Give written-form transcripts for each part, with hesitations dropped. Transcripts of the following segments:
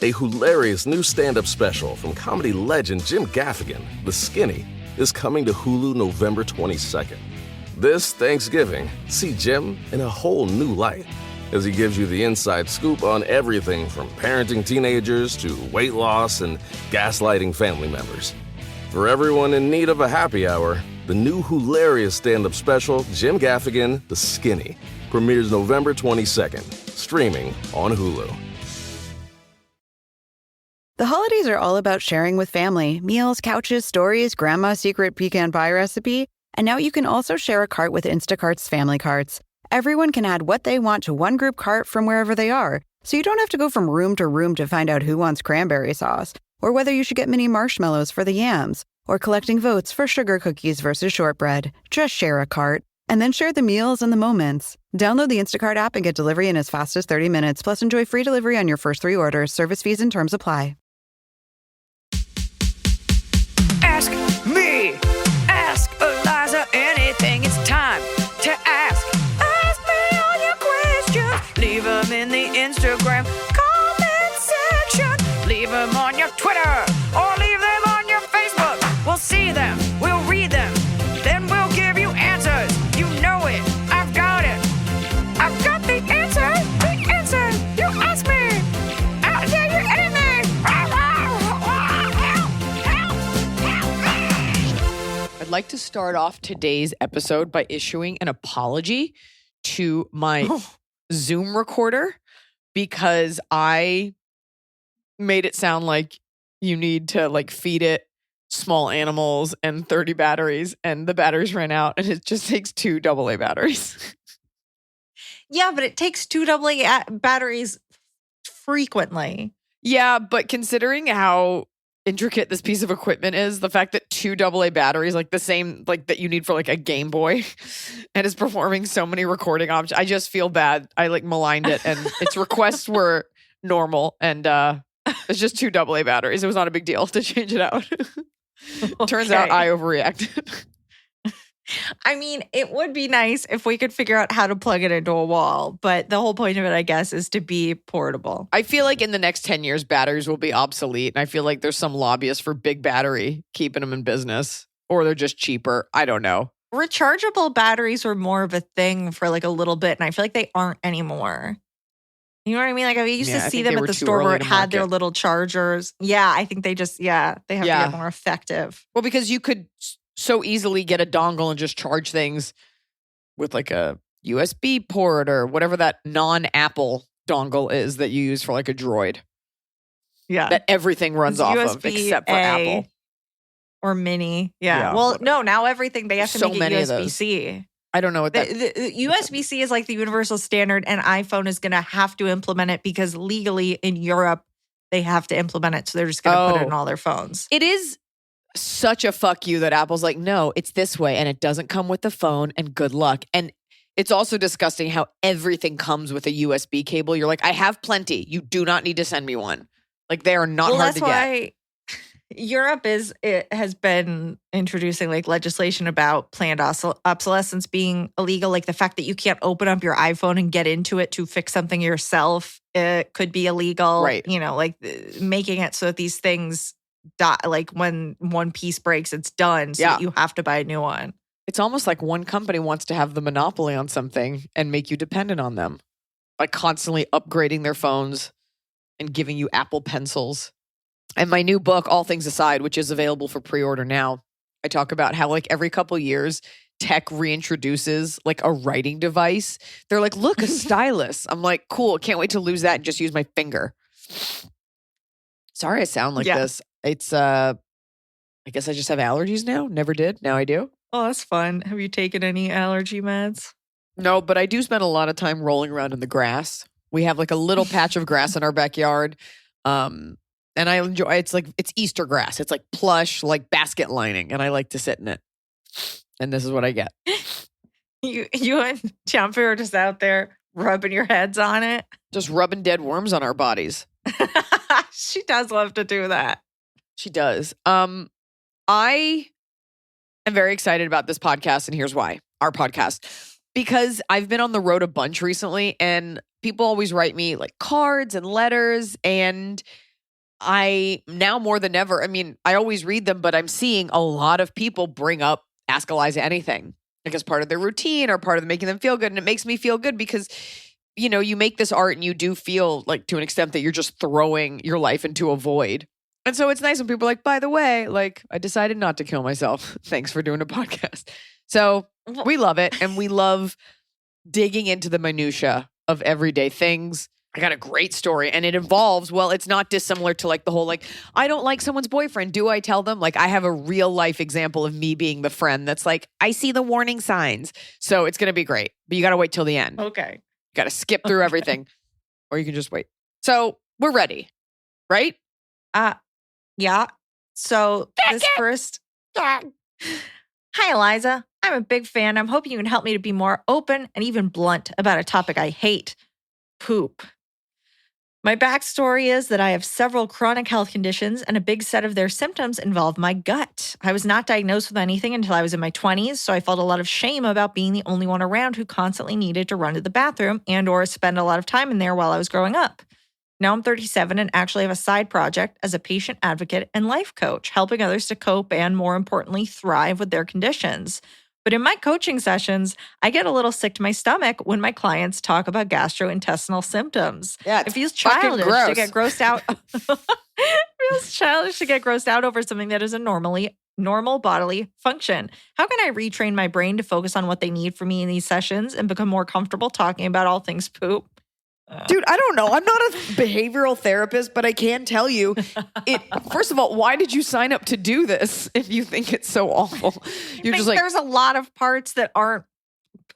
A hilarious new stand-up special from comedy legend Jim Gaffigan, The Skinny, is coming to Hulu November 22nd. This Thanksgiving, see Jim in a whole new light as he gives you the inside scoop on everything from parenting teenagers to weight loss and gaslighting family members. For everyone in need of a happy hour, the new hilarious stand-up special, Jim Gaffigan, The Skinny, premieres November 22nd, streaming on Hulu. The holidays are all about sharing with family. Meals, couches, stories, grandma's secret pecan pie recipe. And now you can also share a cart with Instacart's family carts. Everyone can add what they want to one group cart from wherever they are. So you don't have to go from room to room to find out who wants cranberry sauce, or whether you should get mini marshmallows for the yams, or collecting votes for sugar cookies versus shortbread. Just share a cart, and then share the meals and the moments. Download the Instacart app and get delivery in as fast as 30 minutes, plus enjoy free delivery on your first 3 orders. Service fees and terms apply. Ask me, ask Iliza anything. It's time to ask. Ask me all your questions. Leave them in the Instagram comment section. Leave them on your Twitter or leave them on your Facebook. We'll see them, we'll read them, then we'll give you answers. You know it, I've got it. I've got the answer, you ask me. I'll tell you anything. I'd like to start off today's episode by issuing an apology to my Zoom recorder because I made it sound like you need to feed it small animals and 30 batteries, and the batteries ran out, and it just takes 2 AA batteries. Yeah, but it takes 2 AA batteries frequently. Yeah, but considering how intricate this piece of equipment is, the fact that 2 AA batteries, the same that you need for a Game Boy, and is performing so many recording options, I just feel bad. I maligned it, and its requests were normal, and it's just 2 AA batteries. It was not a big deal to change it out. Turns out I overreacted. I mean, it would be nice if we could figure out how to plug it into a wall, but the whole point of it, I guess, is to be portable. I feel like in the next 10 years, batteries will be obsolete, and I feel like there's some lobbyists for big battery keeping them in business, or they're just cheaper. I don't know. Rechargeable batteries were more of a thing for a little bit, and I feel like they aren't anymore. You know what I mean? I used to see them at the store where it had their little chargers. Yeah, I think they just, they have to get more effective. Well, because you could so easily get a dongle and just charge things with a USB port or whatever that non-Apple dongle is that you use for a Droid. Yeah. That everything runs off of except for Apple. Or Mini. Yeah. Well, no, now everything, they have to make it USB-C. I don't know what that the USB-C is the universal standard, and iPhone is going to have to implement it because legally in Europe, they have to implement it. So they're just going to put it in all their phones. It is such a fuck you that Apple's no, it's this way, and it doesn't come with the phone, and good luck. And it's also disgusting how everything comes with a USB cable. You're I have plenty. You do not need to send me one. They are not hard to get. That's why Europe has been introducing legislation about planned obsolescence being illegal. The fact that you can't open up your iPhone and get into it to fix something yourself, it could be illegal. Right. Making it so that these things die, when one piece breaks, it's done. So that you have to buy a new one. It's almost like one company wants to have the monopoly on something and make you dependent on them by constantly upgrading their phones and giving you Apple Pencils. And my new book, All Things Aside, which is available for pre-order now, I talk about how every couple years, tech reintroduces a writing device. They're look, a stylus. I'm cool. Can't wait to lose that and just use my finger. Sorry I sound like this. It's, I guess I just have allergies now. Never did. Now I do. Oh, that's fun. Have you taken any allergy meds? No, but I do spend a lot of time rolling around in the grass. We have a little patch of grass in our backyard. And I enjoy it's Easter grass. It's plush, basket lining. And I like to sit in it. And this is what I get. You and Jumpy are just out there rubbing your heads on it. Just rubbing dead worms on our bodies. She does love to do that. She does. I am very excited about this podcast, and here's why. Our podcast. Because I've been on the road a bunch recently, and people always write me cards and letters, and I now more than ever, I mean, I always read them, but I'm seeing a lot of people bring up Ask Eliza Anything, like as part of their routine or part of making them feel good. And it makes me feel good because, you know, you make this art and you do feel like to an extent that you're just throwing your life into a void. And so it's nice when people are like, by the way, like I decided not to kill myself. Thanks for doing a podcast. So we love it. And we love digging into the minutia of everyday things. I got a great story and it involves, well, it's not dissimilar to like the whole, like, I don't like someone's boyfriend. Do I tell them? Like I have a real life example of me being the friend that's like, I see the warning signs. So it's going to be great, but you got to wait till the end. Okay. You got to skip through everything or you can just wait. So we're ready, right? Yeah. So this first. Hi, Eliza. I'm a big fan. I'm hoping you can help me to be more open and even blunt about a topic I hate, poop. My backstory is that I have several chronic health conditions and a big set of their symptoms involve my gut. I was not diagnosed with anything until I was in my 20s, so I felt a lot of shame about being the only one around who constantly needed to run to the bathroom and or spend a lot of time in there while I was growing up. Now I'm 37 and actually have a side project as a patient advocate and life coach, helping others to cope and, more importantly, thrive with their conditions. But in my coaching sessions, I get a little sick to my stomach when my clients talk about gastrointestinal symptoms. Yeah, it feels childish to get grossed out. It feels childish to get grossed out over something that is a normal bodily function. How can I retrain my brain to focus on what they need from me in these sessions and become more comfortable talking about all things poop? Dude, I don't know. I'm not a behavioral therapist, but I can tell you first of all, why did you sign up to do this if you think it's so awful? You're just like, there's a lot of parts that aren't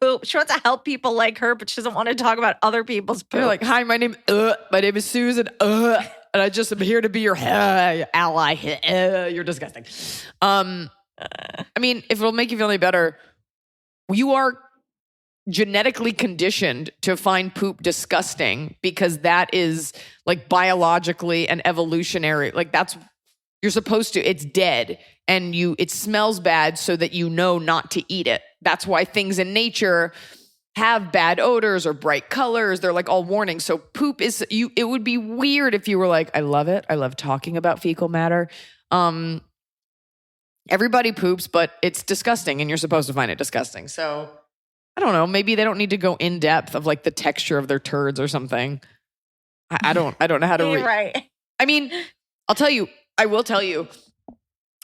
poop. She wants to help people like her, but she doesn't want to talk about other people's poop. you're like, hi, my name is Susan, and I just am here to be your ally. You're disgusting. I mean, if it'll make you feel any better, you are genetically conditioned to find poop disgusting because that is like biologically and evolutionary. Like that's, you're supposed to, it's dead and it smells bad so that you know not to eat it. That's why things in nature have bad odors or bright colors. They're like all warnings. So poop is, it would be weird if you were like, I love it. I love talking about fecal matter. Everybody poops, but it's disgusting and you're supposed to find it disgusting. So I don't know. Maybe they don't need to go in depth of like the texture of their turds or something. I don't know how to read. Right. I mean, I will tell you,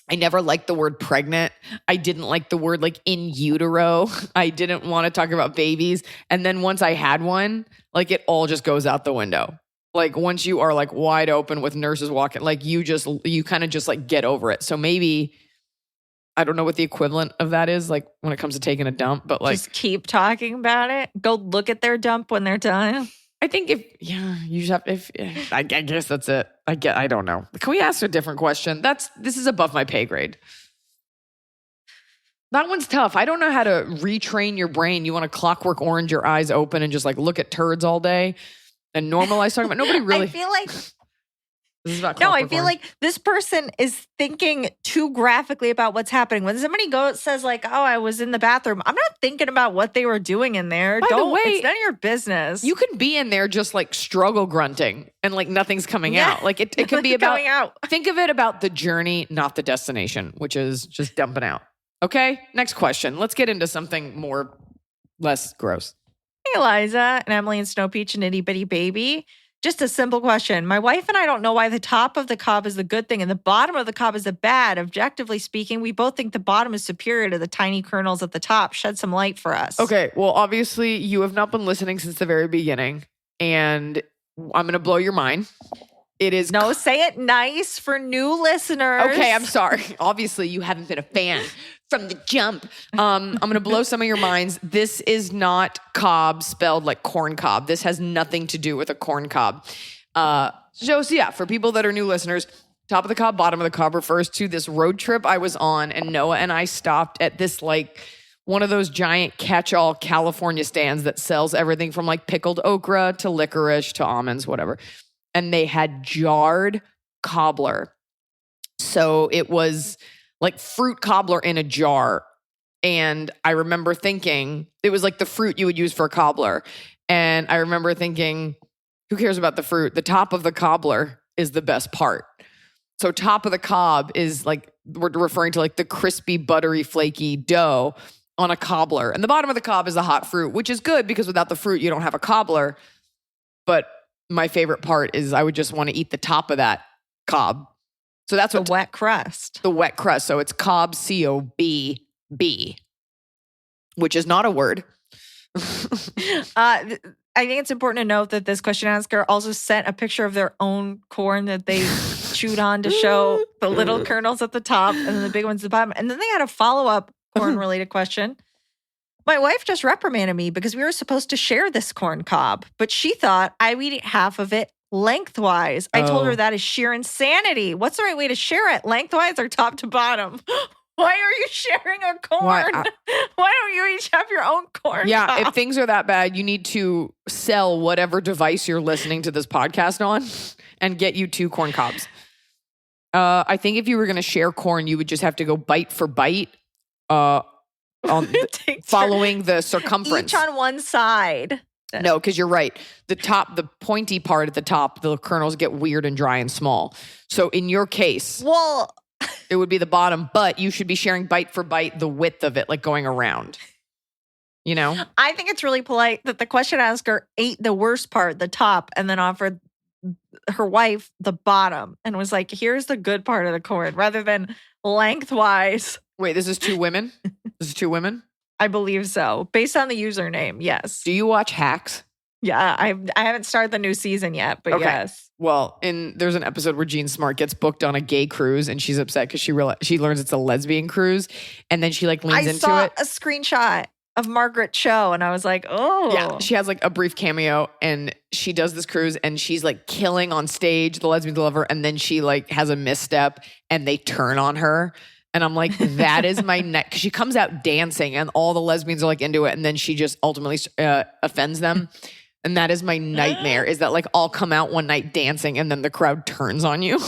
I never liked the word pregnant. I didn't like the word like in utero. I didn't want to talk about babies. And then once I had one, like it all just goes out the window. Like once you are like wide open with nurses walking, like you kind of just like get over it. So maybe, I don't know what the equivalent of that is, like when it comes to taking a dump, but like just keep talking about it. Go look at their dump when they're done. I think you just have, I guess that's it. I don't know. Can we ask a different question? This is above my pay grade. That one's tough. I don't know how to retrain your brain. You want to clockwork orange your eyes open and just like look at turds all day and normalize talking about nobody really. I feel like I feel like this person is thinking too graphically about what's happening. When somebody says like, "Oh, I was in the bathroom," I'm not thinking about what they were doing in there. By the way, it's none of your business. You can be in there just like struggle grunting and like nothing's coming out. Like it can be about coming out. Think of it about the journey, not the destination, which is just dumping out. Okay, next question. Let's get into something less gross. Hey, Eliza and Emily and Snow Peach and Itty Bitty Baby. Just a simple question. My wife and I don't know why the top of the cob is the good thing and the bottom of the cob is the bad. Objectively speaking, we both think the bottom is superior to the tiny kernels at the top. Shed some light for us. Okay, well, obviously, you have not been listening since the very beginning, and I'm going to blow your mind. It is... No, say it nice for new listeners. Okay, I'm sorry. Obviously, you haven't been a fan from the jump. I'm going to blow some of your minds. This is not cob spelled like corn cob. This has nothing to do with a corn cob. So yeah, for people that are new listeners, top of the cob, bottom of the cob refers to this road trip I was on, and Noah and I stopped at this like one of those giant catch-all California stands that sells everything from like pickled okra to licorice to almonds, whatever. And they had jarred cobbler. So it was like fruit cobbler in a jar. And I remember thinking, it was like the fruit you would use for a cobbler. And I remember thinking, who cares about the fruit? The top of the cobbler is the best part. So top of the cob is like, we're referring to like the crispy, buttery, flaky dough on a cobbler. And the bottom of the cob is the hot fruit, which is good because without the fruit, you don't have a cobbler. But my favorite part is I would just want to eat the top of that cob. So that's The what wet crust. the wet crust. So it's cob, C-O-B-B, which is not a word. I think it's important to note that this question asker also sent a picture of their own corn that they chewed on to show the little kernels at the top and then the big ones at the bottom. And then they had a follow-up corn-related question. My wife just reprimanded me because we were supposed to share this corn cob, but she thought I would eat half of it lengthwise. I told her that is sheer insanity. What's the right way to share it? Lengthwise or top to bottom? Why are you sharing a corn? Why don't you each have your own corn Yeah, cob? if things are that bad, you need to sell whatever device you're listening to this podcast on and get you 2 corn cobs. I think if you were going to share corn, you would just have to go bite for bite following the circumference. Each on one side. No, because you're right. The pointy part at the top, the kernels get weird and dry and small. So in your case, Well, it would be the bottom, but you should be sharing bite for bite the width of it, like going around. You know? I think it's really polite that the question asker ate the worst part, the top, and then offered her wife the bottom and was like, here's the good part of the corn, rather than lengthwise. Wait, this is 2 women? This is 2 women? I believe so. Based on the username, yes. Do you watch Hacks? Yeah, I haven't started the new season yet, but Okay. yes. Well, there's an episode where Jean Smart gets booked on a gay cruise and she's upset because she learns it's a lesbian cruise, and then she like leans I into saw it. a screenshot of Margaret Cho and I was like, oh. Yeah, she has like a brief cameo and she does this cruise and she's like killing on stage, the lesbians love her, and then she like has a misstep and they turn on her. And I'm like, that is my neck. Because she comes out dancing and all the lesbians are like into it. And then she just ultimately offends them. And that is my nightmare, is that like I'll come out one night dancing and then the crowd turns on you.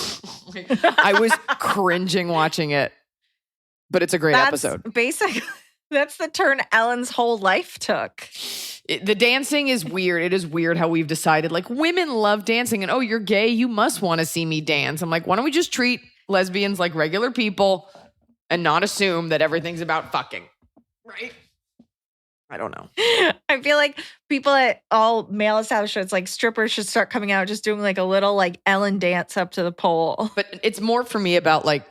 I was cringing watching it, but it's a great episode. Basically, that's the turn Ellen's whole life took. The dancing is weird. It is weird how we've decided like women love dancing and, oh, you're gay, you must want to see me dance. I'm like, why don't we just treat lesbians like regular people and not assume that everything's about fucking, right? I don't know. I feel like people at all male establishments, like strippers, should start coming out just doing like a little like Ellen dance up to the pole. But it's more for me about like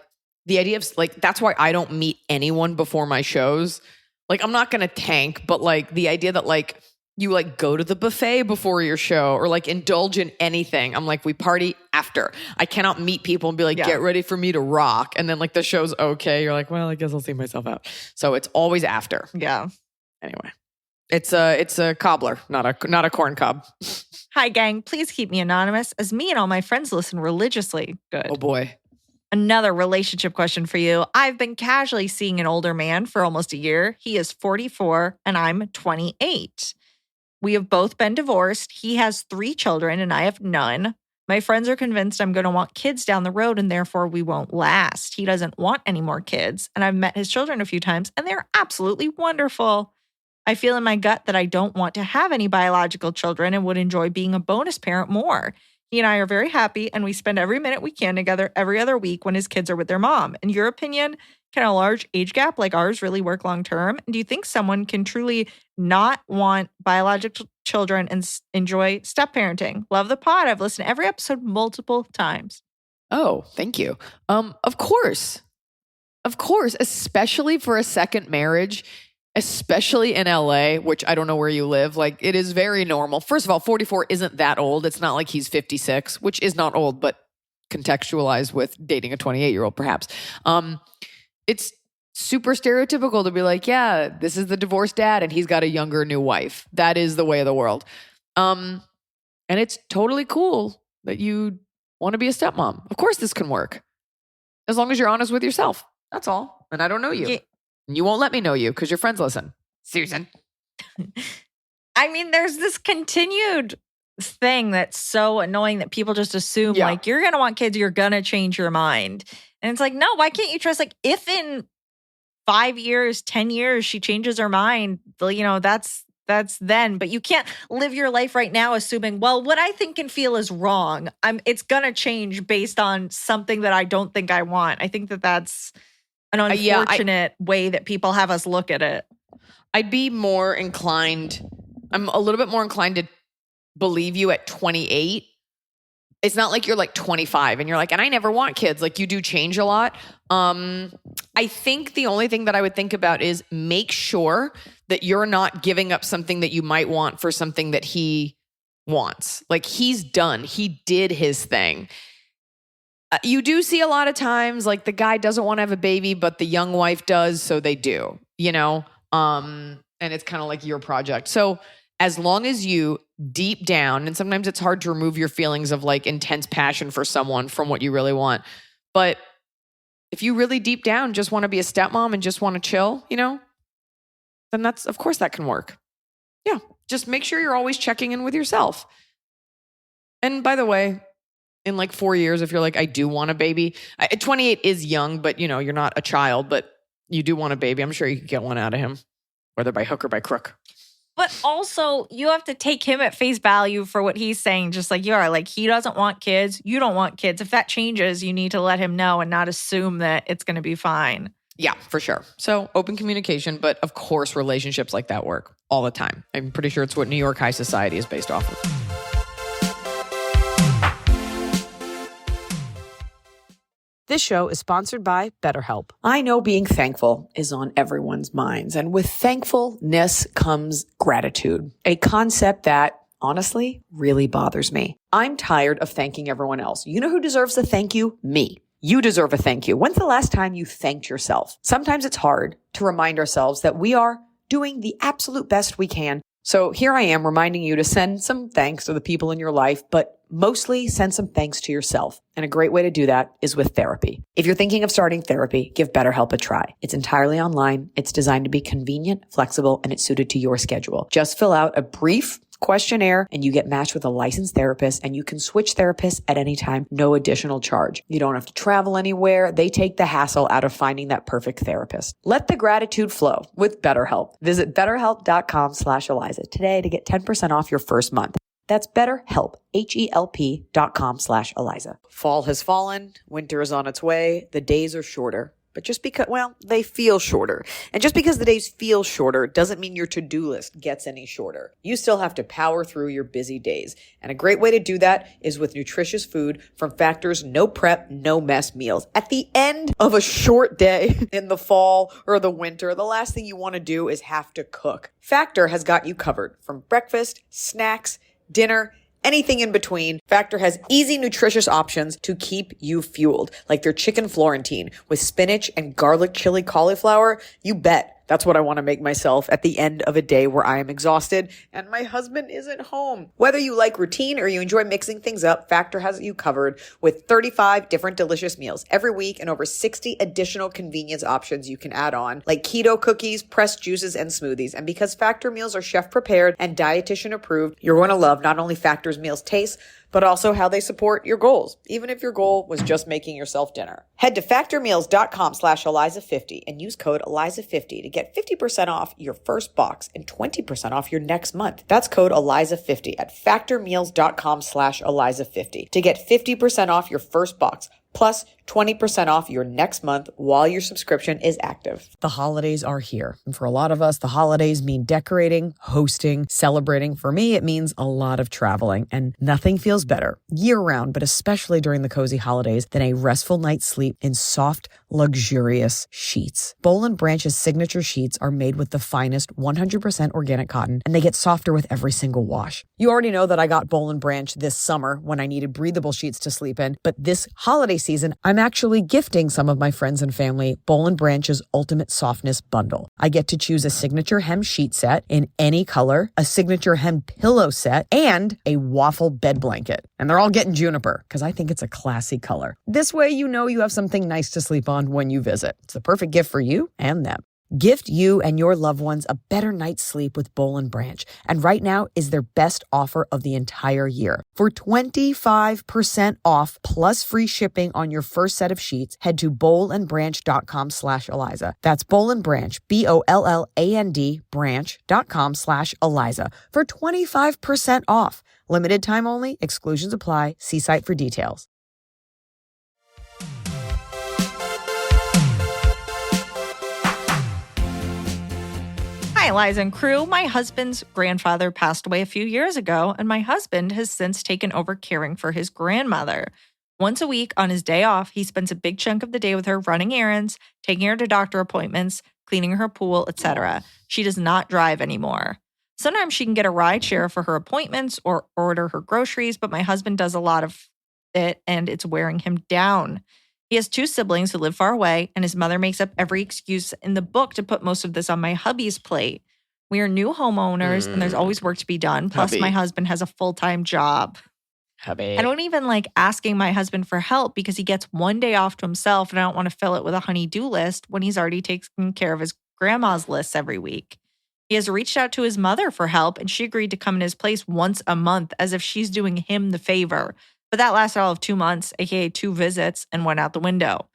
the idea of like, that's why I don't meet anyone before my shows. Like, I'm not going to tank, but like the idea that like you like go to the buffet before your show or like indulge in anything. I'm like, we party after. I cannot meet people and be like, get ready for me to rock. And then like the show's okay. You're like, well, I guess I'll see myself out. So it's always after. Yeah. Anyway, it's a cobbler, not a corn cob. Hi, gang. Please keep me anonymous as me and all my friends listen religiously. Good. Oh boy. Another relationship question for you. I've been casually seeing an older man for almost a year. He is 44 and I'm 28. We have both been divorced. He has 3 children and I have none. My friends are convinced I'm going to want kids down the road and therefore we won't last. He doesn't want any more kids. And I've met his children a few times and they're absolutely wonderful. I feel in my gut that I don't want to have any biological children and would enjoy being a bonus parent more. He and I are very happy and we spend every minute we can together every other week when his kids are with their mom. In your opinion, can a large age gap like ours really work long term? And do you think someone can truly not want biological children and enjoy step parenting? Love the pod. I've listened to every episode multiple times. Oh, thank you. Of course, especially for a second marriage. Especially in LA, which I don't know where you live, like it is very normal. First of all, 44 isn't that old. It's not like he's 56, which is not old, but contextualized with dating a 28-year-old perhaps. It's super stereotypical to be like, yeah, this is the divorced dad and he's got a younger new wife. That is the way of the world. And it's totally cool that you want to be a stepmom. Of course this can work. As long as you're honest with yourself. That's all. And I don't know you. Yeah. You won't let me know you because your friends listen. Susan. I mean, there's this continued thing that's so annoying that people just assume like you're going to want kids, you're going to change your mind. And it's like, no, why can't you trust? Like if in 5 years, 10 years, she changes her mind, you know, that's that's then. But you can't live your life right now assuming, well, what I think and feel is wrong. It's going to change based on something that I don't think I want. I think that that's an unfortunate way that people have us look at it. I'd be more inclined, I'm a little bit more inclined to believe you at 28. It's not like you're like 25 and you're like, and I never want kids. Like you do change a lot. I think the only thing that I would think about is make sure that you're not giving up something that you might want for something that he wants. Like he's done. He did his thing. You do see a lot of times like the guy doesn't want to have a baby, but the young wife does. So they do, you know? And it's kind of like your project. So as long as you deep down, and sometimes it's hard to remove your feelings of like intense passion for someone from what you really want. But if you really deep down just want to be a stepmom and just want to chill, you know, then that's, of course that can work. Yeah. Just make sure you're always checking in with yourself. And by the way, in like 4 years, if you're like, I do want a baby, 28 is young, but you know, you're not a child, but you do want a baby. I'm sure you could get one out of him, whether by hook or by crook. But also, you have to take him at face value for what he's saying, just like you are. Like, he doesn't want kids. You don't want kids. If that changes, you need to let him know and not assume that it's going to be fine. Yeah, for sure. So open communication, but of course, relationships like that work all the time. I'm pretty sure it's what New York high society is based off of. This show is sponsored by BetterHelp. I know being thankful is on everyone's minds, and with thankfulness comes gratitude, a concept that honestly really bothers me. I'm tired of thanking everyone else. You know who deserves a thank you? Me. You deserve a thank you. When's the last time you thanked yourself? Sometimes it's hard to remind ourselves that we are doing the absolute best we can. So here I am reminding you to send some thanks to the people in your life, but mostly send some thanks to yourself. And a great way to do that is with therapy. If you're thinking of starting therapy, give BetterHelp a try. It's entirely online. It's designed to be convenient, flexible, and it's suited to your schedule. Just fill out a brief questionnaire and you get matched with a licensed therapist, and you can switch therapists at any time, no additional charge. You don't have to travel anywhere. They take the hassle out of finding that perfect therapist. Let the gratitude flow with BetterHelp. Visit betterhelp.com/Iliza today to get 10% off your first month. That's BetterHelp, HELP.com/Iliza. Fall has fallen. Winter is on its way. The days are shorter. But just because, well, they feel shorter. And just because the days feel shorter doesn't mean your to-do list gets any shorter. You still have to power through your busy days. And a great way to do that is with nutritious food from Factor's no prep, no mess meals. At the end of a short day in the fall or the winter, the last thing you want to do is have to cook. Factor has got you covered from breakfast, snacks, dinner, anything in between. Factor has easy, nutritious options to keep you fueled, like their chicken Florentine with spinach and garlic chili cauliflower. You bet. That's what I want to make myself at the end of a day where I am exhausted and my husband isn't home. Whether you like routine or you enjoy mixing things up, Factor has you covered with 35 different delicious meals every week and over 60 additional convenience options you can add on, like keto cookies, pressed juices, and smoothies. And because Factor meals are chef prepared and dietitian approved, you're going to love not only Factor's meals taste, but also how they support your goals, even if your goal was just making yourself dinner. Head to factormeals.com/Iliza50 and use code Iliza50 to get 50% off your first box and 20% off your next month. That's code Iliza50 at factormeals.com/Iliza50 to get 50% off your first box plus 20% off your next month while your subscription is active. The holidays are here. And for a lot of us, the holidays mean decorating, hosting, celebrating. For me, it means a lot of traveling, and nothing feels better year-round, but especially during the cozy holidays, than a restful night's sleep in soft, luxurious sheets. Boll & Branch's signature sheets are made with the finest 100% organic cotton, and they get softer with every single wash. You already know that I got Boll & Branch this summer when I needed breathable sheets to sleep in, but this holiday season, I'm actually gifting some of my friends and family Boll & Branch's Ultimate Softness Bundle. I get to choose a signature hem sheet set in any color, a signature hem pillow set, and a waffle bed blanket. And they're all getting juniper because I think it's a classy color. This way, you know you have something nice to sleep on when you visit. It's the perfect gift for you and them. Gift you and your loved ones a better night's sleep with Boll & Branch. And right now is their best offer of the entire year. For 25% off plus free shipping on your first set of sheets, head to bollandbranch.com/Iliza. That's Boll & Branch, BOLLAND branch.com/Iliza for 25% off. Limited time only. Exclusions apply. See site for details. Hi, Iliza and crew. My husband's grandfather passed away a few years ago, and my husband has since taken over caring for his grandmother. Once a week on his day off, he spends a big chunk of the day with her running errands, taking her to doctor appointments, cleaning her pool, etc. She does not drive anymore. Sometimes she can get a ride share for her appointments or order her groceries, but my husband does a lot of it, and it's wearing him down. He has 2 siblings who live far away, and his mother makes up every excuse in the book to put most of this on my hubby's plate. We are new homeowners, and there's always work to be done. Plus, Hubby. my husband has a full-time job. Hubby. I don't even like asking my husband for help because he gets one day off to himself, and I don't want to fill it with a honey-do list when he's already taking care of his grandma's lists every week. He has reached out to his mother for help, and she agreed to come in his place once a month as if she's doing him the favor. But that lasted all of 2 months, aka 2 visits, and went out the window.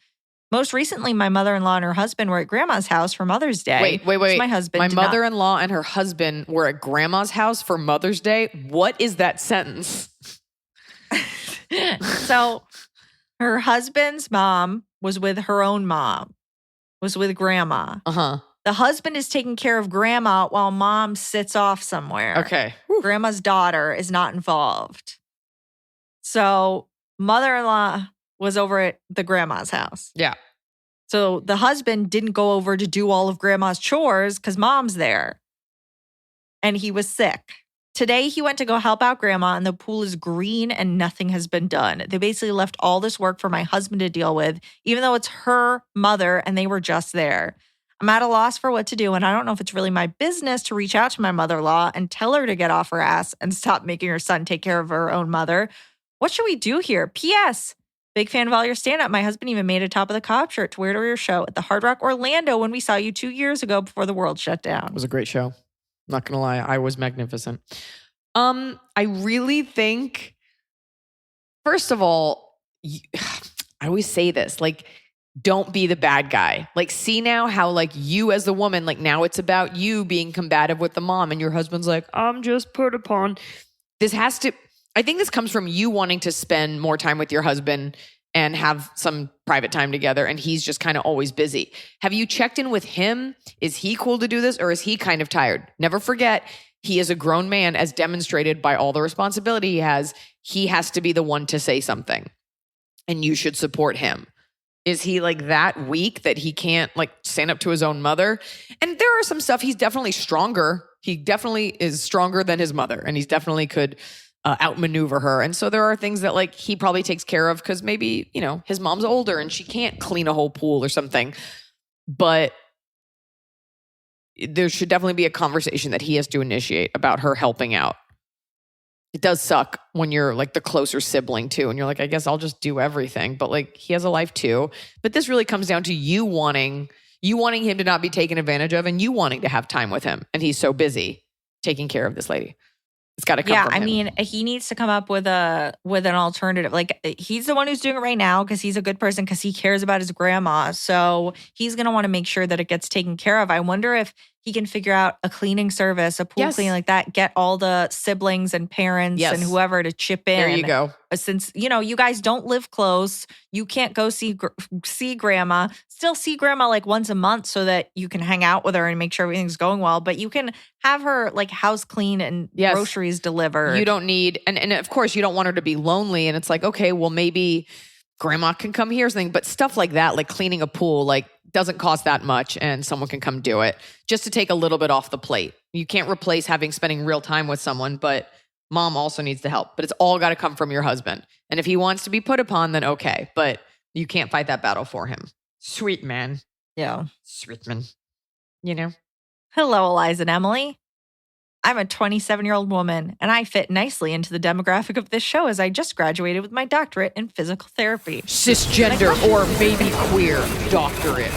Most recently, my mother-in-law and her husband were at grandma's house for Mother's Day. Wait. So my husband My did not- mother-in-law and her husband were at grandma's house for Mother's Day. What is that sentence? So her husband's mom was with her own mom, was with grandma. Uh-huh. The husband is taking care of grandma while mom sits off somewhere. Okay. Grandma's daughter is not involved. So mother-in-law was over at the grandma's house. Yeah. So the husband didn't go over to do all of grandma's chores because mom's there. And he was sick. Today, he went to go help out grandma, and the pool is green and nothing has been done. They basically left all this work for my husband to deal with, even though it's her mother and they were just there. I'm at a loss for what to do, and I don't know if it's really my business to reach out to my mother-in-law and tell her to get off her ass and stop making her son take care of her own mother. What should we do here? P.S. Big fan of all your stand-up. My husband even made a Top of the Cop shirt to wear to your show at the Hard Rock Orlando when we saw you 2 years ago before the world shut down. It was a great show. Not gonna lie, I was magnificent. I really think, first of all, I always say this, like, don't be the bad guy. Like, see now how, like, you as the woman, like, now it's about you being combative with the mom, and your husband's like, I'm just put upon. I think this comes from you wanting to spend more time with your husband and have some private time together, and he's just kind of always busy. Have you checked in with him? Is he cool to do this, or is he kind of tired? Never forget, he is a grown man, as demonstrated by all the responsibility he has. He has to be the one to say something, and you should support him. Is he like that weak that he can't like stand up to his own mother? And there are some stuff, he's definitely stronger. He definitely is stronger than his mother, and he's definitely could outmaneuver her. And so there are things that like he probably takes care of because maybe, you know, his mom's older and she can't clean a whole pool or something. But there should definitely be a conversation that he has to initiate about her helping out. It does suck when you're like the closer sibling too. And you're like, I guess I'll just do everything. But like he has a life too. But this really comes down to you wanting him to not be taken advantage of and you wanting to have time with him. And he's so busy taking care of this lady. It's got to come from him. I mean, he needs to come up with an alternative. Like he's the one who's doing it right now because he's a good person because he cares about his grandma. So he's going to want to make sure that it gets taken care of. I wonder if he can figure out a cleaning service, a pool cleaning like that, get all the siblings and parents and whoever to chip in. There you go. Since, you know, you guys don't live close, you can't go see grandma, still see grandma like once a month so that you can hang out with her and make sure everything's going well. But you can have her like house clean and groceries delivered. You don't need, and of course you don't want her to be lonely. And it's like, okay, well maybe grandma can come here or something. But stuff like that, like cleaning a pool, like doesn't cost that much and someone can come do it just to take a little bit off the plate. You can't replace spending real time with someone, but mom also needs to help. But it's all got to come from your husband. And if he wants to be put upon, then okay. But you can't fight that battle for him. Sweet man. Yeah. Sweet man. You know? Hello, Iliza and Emily. I'm a 27-year-old woman, and I fit nicely into the demographic of this show as I just graduated with my doctorate in physical therapy. Cisgender or maybe queer doctorate.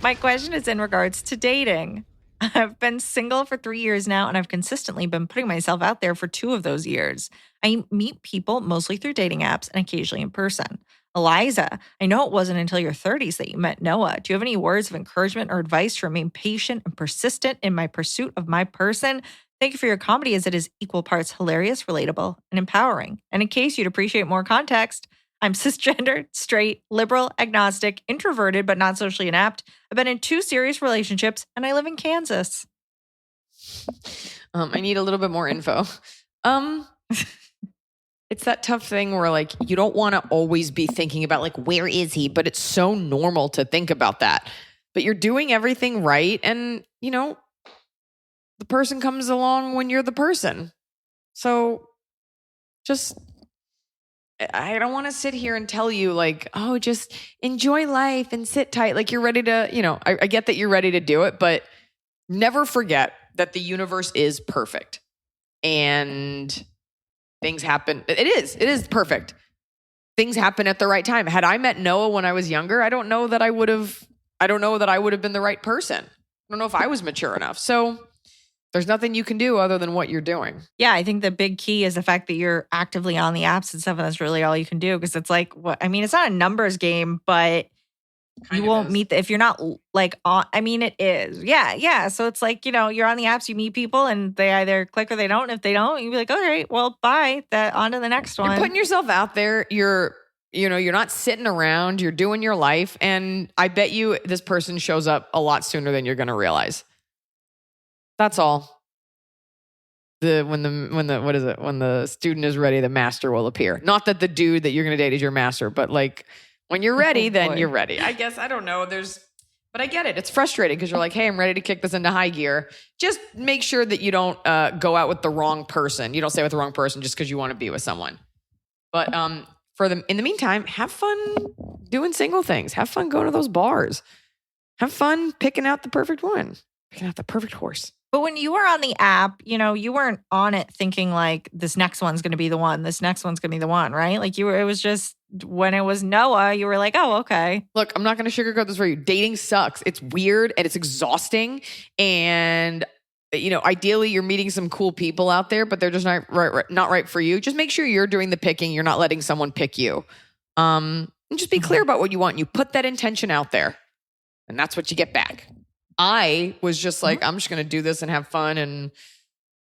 My question is in regards to dating. I've been single for 3 years now, and I've consistently been putting myself out there for 2 of those years. I meet people mostly through dating apps and occasionally in person. Eliza, I know it wasn't until your 30s that you met Noah. Do you have any words of encouragement or advice to remain patient and persistent in my pursuit of my person? Thank you for your comedy as it is equal parts hilarious, relatable, and empowering. And in case you'd appreciate more context, I'm cisgender, straight, liberal, agnostic, introverted, but not socially inept. I've been in 2 serious relationships, and I live in Kansas. I need a little bit more info. It's that tough thing where like you don't want to always be thinking about like where is he, but it's so normal to think about that. But you're doing everything right, and you know the person comes along when you're the person. So just. I don't want to sit here and tell you like, oh, just enjoy life and sit tight. Like you're ready to, you know, I get that you're ready to do it, but never forget that the universe is perfect and things happen. It is perfect. Things happen at the right time. Had I met Noah when I was younger, I don't know that I would have been the right person. I don't know if I was mature enough. So there's nothing you can do other than what you're doing. Yeah, I think the big key is the fact that you're actively on the apps and stuff, and that's really all you can do because it's like, it's not a numbers game, but you won't meet if you're not like on. I mean, it is. Yeah. So it's like, you know, you're on the apps, you meet people, and they either click or they don't. If they don't, you'd be like, all right, well, bye. On to the next one. You're putting yourself out there. You're not sitting around. You're doing your life, and I bet you this person shows up a lot sooner than you're going to realize. That's all. When the student is ready, the master will appear. Not that the dude that you're going to date is your master, but like when you're ready, then you're ready. I guess, I don't know. But I get it. It's frustrating because you're like, hey, I'm ready to kick this into high gear. Just make sure that you don't go out with the wrong person. You don't stay with the wrong person just because you want to be with someone. But in the meantime, have fun doing single things. Have fun going to those bars. Have fun picking out the perfect one. Picking out the perfect horse. But when you were on the app, you know, you weren't on it thinking like this next one's going to be the one. This next one's going to be the one, right? Like it was just when it was Noah, you were like, oh, okay. Look, I'm not going to sugarcoat this for you. Dating sucks. It's weird and it's exhausting. And, you know, ideally you're meeting some cool people out there, but they're just not right for you. Just make sure you're doing the picking. You're not letting someone pick you. And just be clear about what you want. You put that intention out there and that's what you get back. I was just like, I'm just going to do this and have fun and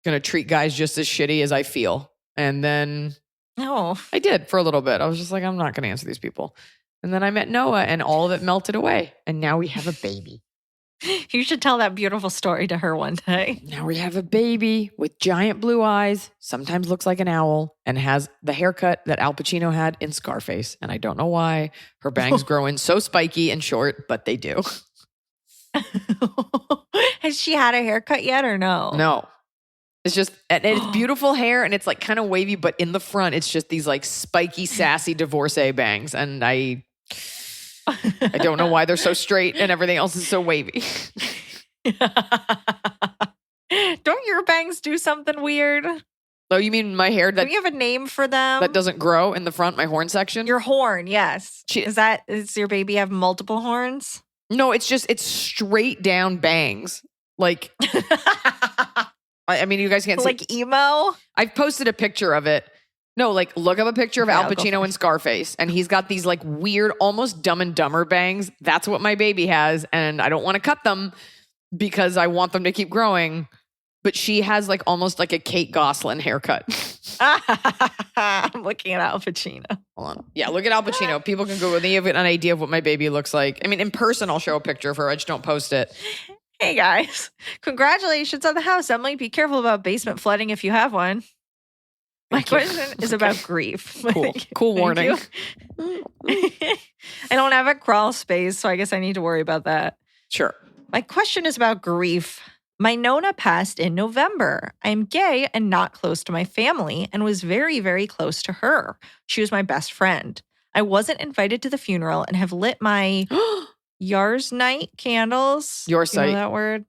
going to treat guys just as shitty as I feel. And then I did for a little bit. I was just like, I'm not going to answer these people. And then I met Noah and all of it melted away. And now we have a baby. You should tell that beautiful story to her one day. Now we have a baby with giant blue eyes, sometimes looks like an owl, and has the haircut that Al Pacino had in Scarface. And I don't know why her bangs grow in so spiky and short, but they do. Has she had a haircut yet or no? No. It's just, and it's beautiful hair and it's like kind of wavy, but in the front, it's just these like spiky, sassy divorcee bangs. And I don't know why they're so straight and everything else is so wavy. Don't your bangs do something weird? Oh, you mean my hair? Do you have a name for them? That doesn't grow in the front, my horn section? Your horn, yes. Is your baby have multiple horns? No, it's straight down bangs. Like, I mean, you guys can't see. Like emo? I've posted a picture of it. No, like look up a picture of Al Pacino in Scarface. And he's got these like weird, almost Dumb and Dumber bangs. That's what my baby has. And I don't want to cut them because I want them to keep growing. But she has like almost like a Kate Gosselin haircut. I'm looking at Al Pacino. Hold on. Yeah, look at Al Pacino. People can Google. They have an idea of what my baby looks like. I mean, in person, I'll show a picture of her. I just don't post it. Hey, guys. Congratulations on the house, Emily. Be careful about basement flooding if you have one. My question is about grief. Cool warning. I don't have a crawl space, so I guess I need to worry about that. Sure. My question is about grief. My Nona passed in November. I am gay and not close to my family and was very, very close to her. She was my best friend. I wasn't invited to the funeral and have lit my Yars Night candles. Your You site. know that word?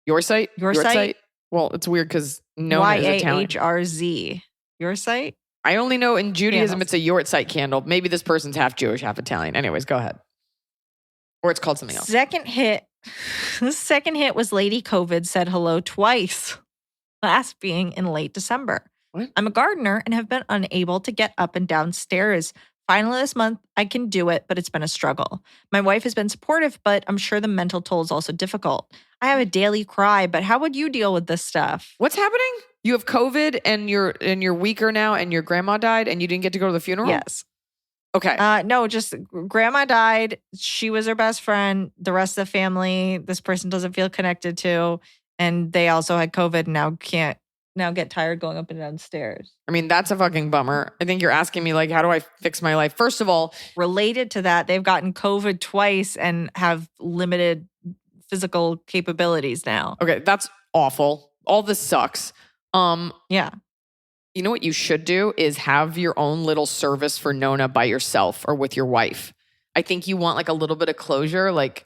Your site? Your site? Well, it's weird because Nona is Italian. YAHRZ. Your site? I only know in Judaism it's a Yort site candle. Maybe this person's half Jewish, half Italian. Anyways, go ahead. Or it's called something else. The second hit was Lady COVID said hello twice, last being in late December. What? I'm a gardener and have been unable to get up and down stairs. Finally this month, I can do it, but it's been a struggle. My wife has been supportive, but I'm sure the mental toll is also difficult. I have a daily cry, but how would you deal with this stuff? What's happening? You have COVID and you're weaker now and your grandma died and you didn't get to go to the funeral? Yes. Okay. No, just grandma died. She was her best friend. The rest of the family, this person doesn't feel connected to. And they also had COVID and now can't get tired going up and down stairs. I mean, that's a fucking bummer. I think you're asking me, like, how do I fix my life? First of all, related to that, they've gotten COVID twice and have limited physical capabilities now. Okay, that's awful. All this sucks. Yeah. You know what you should do is have your own little service for Nona by yourself or with your wife. I think you want like a little bit of closure. Like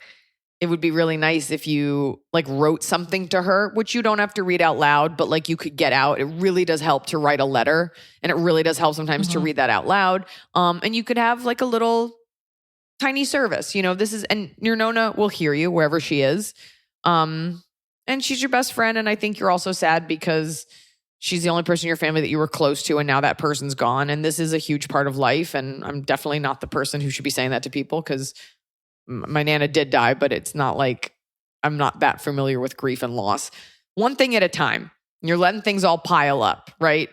it would be really nice if you like wrote something to her, which you don't have to read out loud, but like you could get out. It really does help to write a letter, and it really does help sometimes to read that out loud. And you could have like a little tiny service, and your Nona will hear you wherever she is. And she's your best friend. And I think you're also sad because she's the only person in your family that you were close to, and now that person's gone. And this is a huge part of life. And I'm definitely not the person who should be saying that to people because my Nana did die, but it's not like I'm not that familiar with grief and loss. One thing at a time. You're letting things all pile up, right?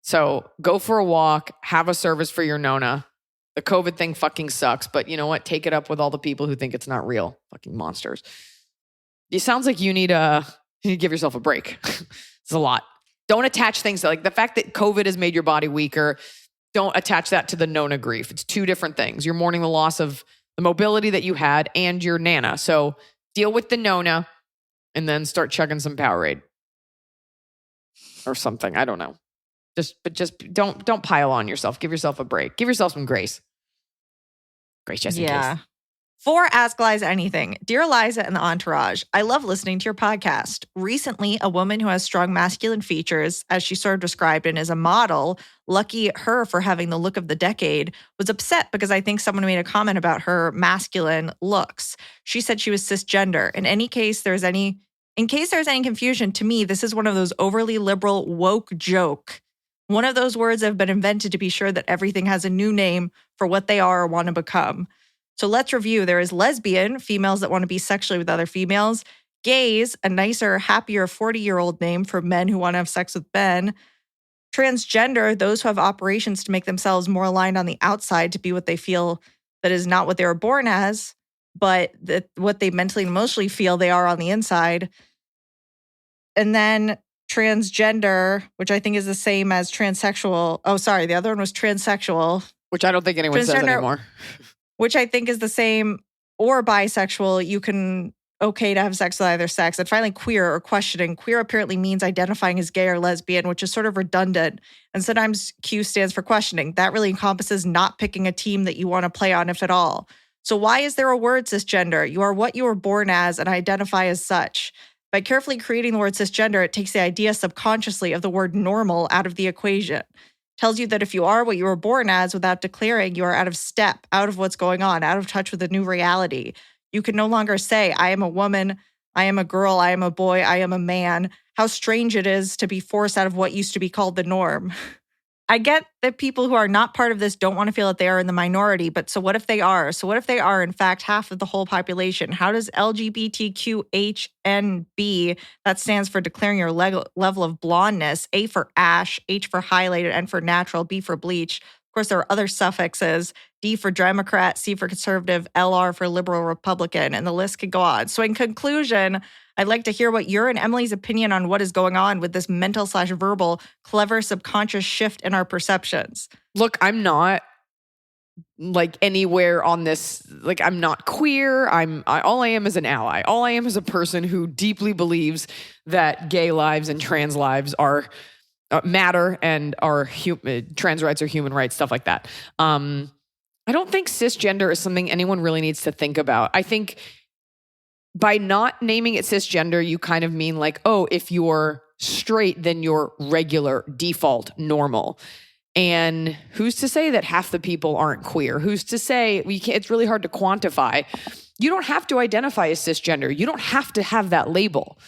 So go for a walk, have a service for your Nona. The COVID thing fucking sucks, but you know what? Take it up with all the people who think it's not real. Fucking monsters. It sounds like you need to give yourself a break. It's a lot. Don't attach things to like the fact that COVID has made your body weaker. Don't attach that to the Nona grief. It's two different things. You're mourning the loss of the mobility that you had and your Nana. So deal with the Nona and then start chugging some Powerade or something. I don't know. Just don't pile on yourself. Give yourself a break. Give yourself some grace. Grace just in case. For Ask Liza Anything, Dear Liza and the Entourage, I love listening to your podcast. Recently, a woman who has strong masculine features, as she sort of described and is a model, lucky her for having the look of the decade, was upset because I think someone made a comment about her masculine looks. She said she was cisgender. In case there's any confusion, to me, this is one of those overly liberal woke joke. One of those words that have been invented to be sure that everything has a new name for what they are or want to become. So let's review. There is lesbian, females that want to be sexually with other females. Gays, a nicer, happier 40-year-old name for men who want to have sex with men. Transgender, those who have operations to make themselves more aligned on the outside to be what they feel that is not what they were born as, but what they mentally and emotionally feel they are on the inside. And then transgender, which I think is the same as transsexual. Oh, sorry. The other one was transsexual. Which I don't think anyone says anymore. Which I think is the same, or bisexual. You can okay to have sex with either sex. And finally, queer or questioning. Queer apparently means identifying as gay or lesbian, which is sort of redundant. And sometimes Q stands for questioning. That really encompasses not picking a team that you want to play on, if at all. So why is there a word cisgender? You are what you were born as and identify as such. By carefully creating the word cisgender, it takes the idea subconsciously of the word normal out of the equation. Tells you that if you are what you were born as without declaring, you are out of step, out of what's going on, out of touch with the new reality. You can no longer say, I am a woman, I am a girl, I am a boy, I am a man. How strange it is to be forced out of what used to be called the norm. I get that people who are not part of this don't want to feel that they are in the minority, but so what if they are? So what if they are, in fact, half of the whole population? How does LGBTQHNB, that stands for declaring your level of blondness, A for ash, H for highlighted, N for natural, B for bleach. Of course, there are other suffixes, D for Democrat, C for conservative, LR for liberal Republican, and the list could go on. So in conclusion, I'd like to hear what your and Emily's opinion on what is going on with this mental/verbal, clever subconscious shift in our perceptions. Look, I'm not like anywhere on this. Like I'm not queer. All I am is an ally. All I am is a person who deeply believes that gay lives and trans lives are matter and are trans rights are human rights, stuff like that. I don't think cisgender is something anyone really needs to think about. I think by not naming it cisgender, you kind of mean like, oh, if you're straight, then you're regular, default, normal. And who's to say that half the people aren't queer? Who's to say it's really hard to quantify? You don't have to identify as cisgender. You don't have to have that label.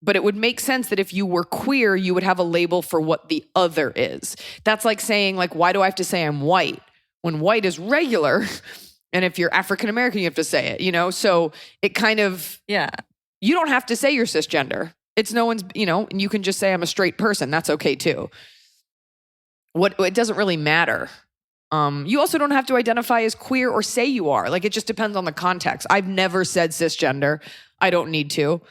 But it would make sense that if you were queer, you would have a label for what the other is. That's like saying, like, why do I have to say I'm white? When white is regular, and if you're African American, you have to say it, you know? So it kind of, Yeah. you don't have to say you're cisgender. It's no one's, you know, and you can just say I'm a straight person. That's okay too. It doesn't really matter. You also don't have to identify as queer or say you are. Like, it just depends on the context. I've never said cisgender. I don't need to.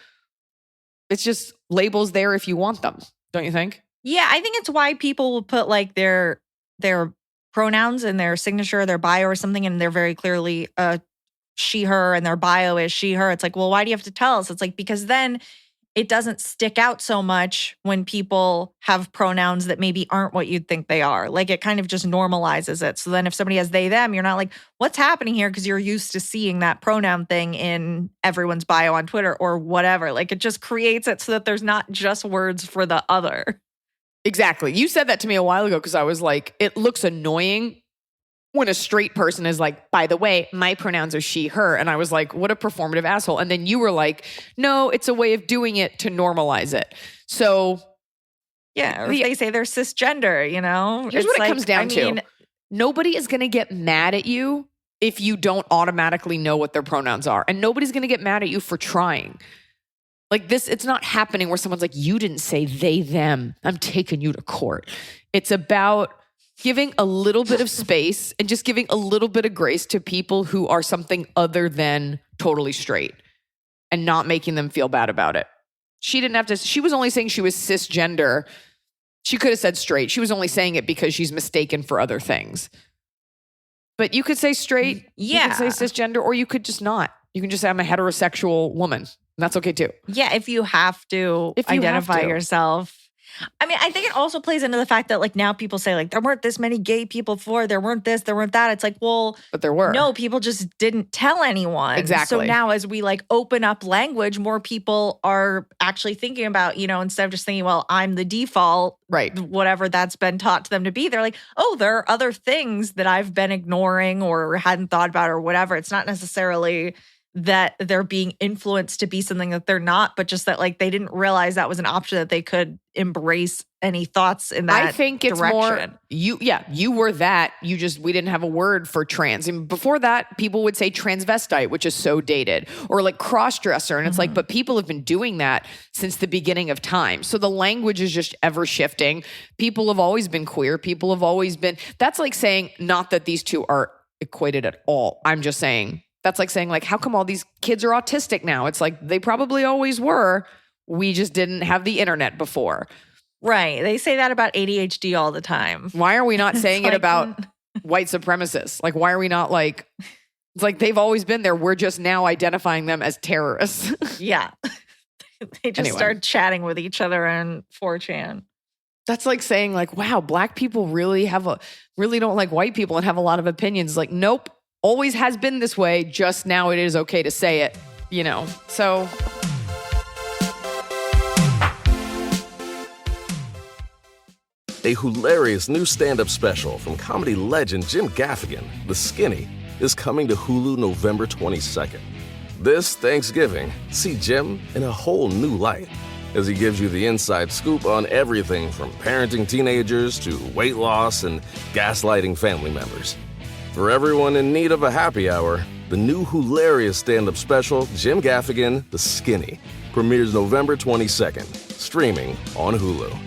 It's just labels there if you want them, don't you think? Yeah, I think it's why people will put like their pronouns in their signature, their bio or something, and they're very clearly she, her, and their bio is she, her. It's like, well, why do you have to tell us? It's like, because then it doesn't stick out so much when people have pronouns that maybe aren't what you'd think they are. Like, it kind of just normalizes it. So then if somebody has they, them, you're not like, what's happening here? Because you're used to seeing that pronoun thing in everyone's bio on Twitter or whatever. Like, it just creates it so that there's not just words for the other. Exactly. You said that to me a while ago because I was like, it looks annoying when a straight person is like, by the way, my pronouns are she, her. And I was like, what a performative asshole. And then you were like, no, it's a way of doing it to normalize it. So yeah, or if they say they're cisgender, you know? Here's what it comes down to. Nobody is going to get mad at you if you don't automatically know what their pronouns are. And nobody's going to get mad at you for trying. Like this, it's not happening where someone's like, you didn't say they, them. I'm taking you to court. It's about giving a little bit of space and just giving a little bit of grace to people who are something other than totally straight and not making them feel bad about it. She didn't have to, she was only saying she was cisgender. She could have said straight. She was only saying it because she's mistaken for other things. But you could say straight, yeah. You could say cisgender, or you could just not. You can just say I'm a heterosexual woman. And that's okay too. Yeah, if you have to identify yourself. I mean, I think it also plays into the fact that like now people say like there weren't this many gay people before, there weren't this, there weren't that. It's like, well, but there were. No, people just didn't tell anyone. Exactly. So now as we like open up language, more people are actually thinking about, you know, instead of just thinking, well, I'm the default, right? Whatever that's been taught to them to be. They're like, oh, there are other things that I've been ignoring or hadn't thought about or whatever. It's not necessarily that they're being influenced to be something that they're not, but just that like they didn't realize that was an option, that they could embrace any thoughts in that I think it's direction. More, you were that. We didn't have a word for trans. And before that, people would say transvestite, which is so dated, or like cross-dresser. And it's like, but people have been doing that since the beginning of time. So the language is just ever shifting. People have always been queer. People have always been, that's like saying, not that these two are equated at all. I'm just saying, that's like saying, like, how come all these kids are autistic now? It's like, they probably always were. We just didn't have the internet before. Right. They say that about ADHD all the time. Why are we not saying it about white supremacists? Like, why are we not like, it's like they've always been there. We're just now identifying them as terrorists. Yeah. They just start chatting with each other on 4chan. That's like saying like, wow, black people really don't like white people and have a lot of opinions. Like, nope. Always has been this way, just now it is okay to say it, you know? So. A hilarious new stand-up special from comedy legend Jim Gaffigan, The Skinny, is coming to Hulu November 22nd. This Thanksgiving, see Jim in a whole new light as he gives you the inside scoop on everything from parenting teenagers to weight loss and gaslighting family members. For everyone in need of a happy hour, the new hilarious stand-up special, Jim Gaffigan, The Skinny, premieres November 22nd, streaming on Hulu.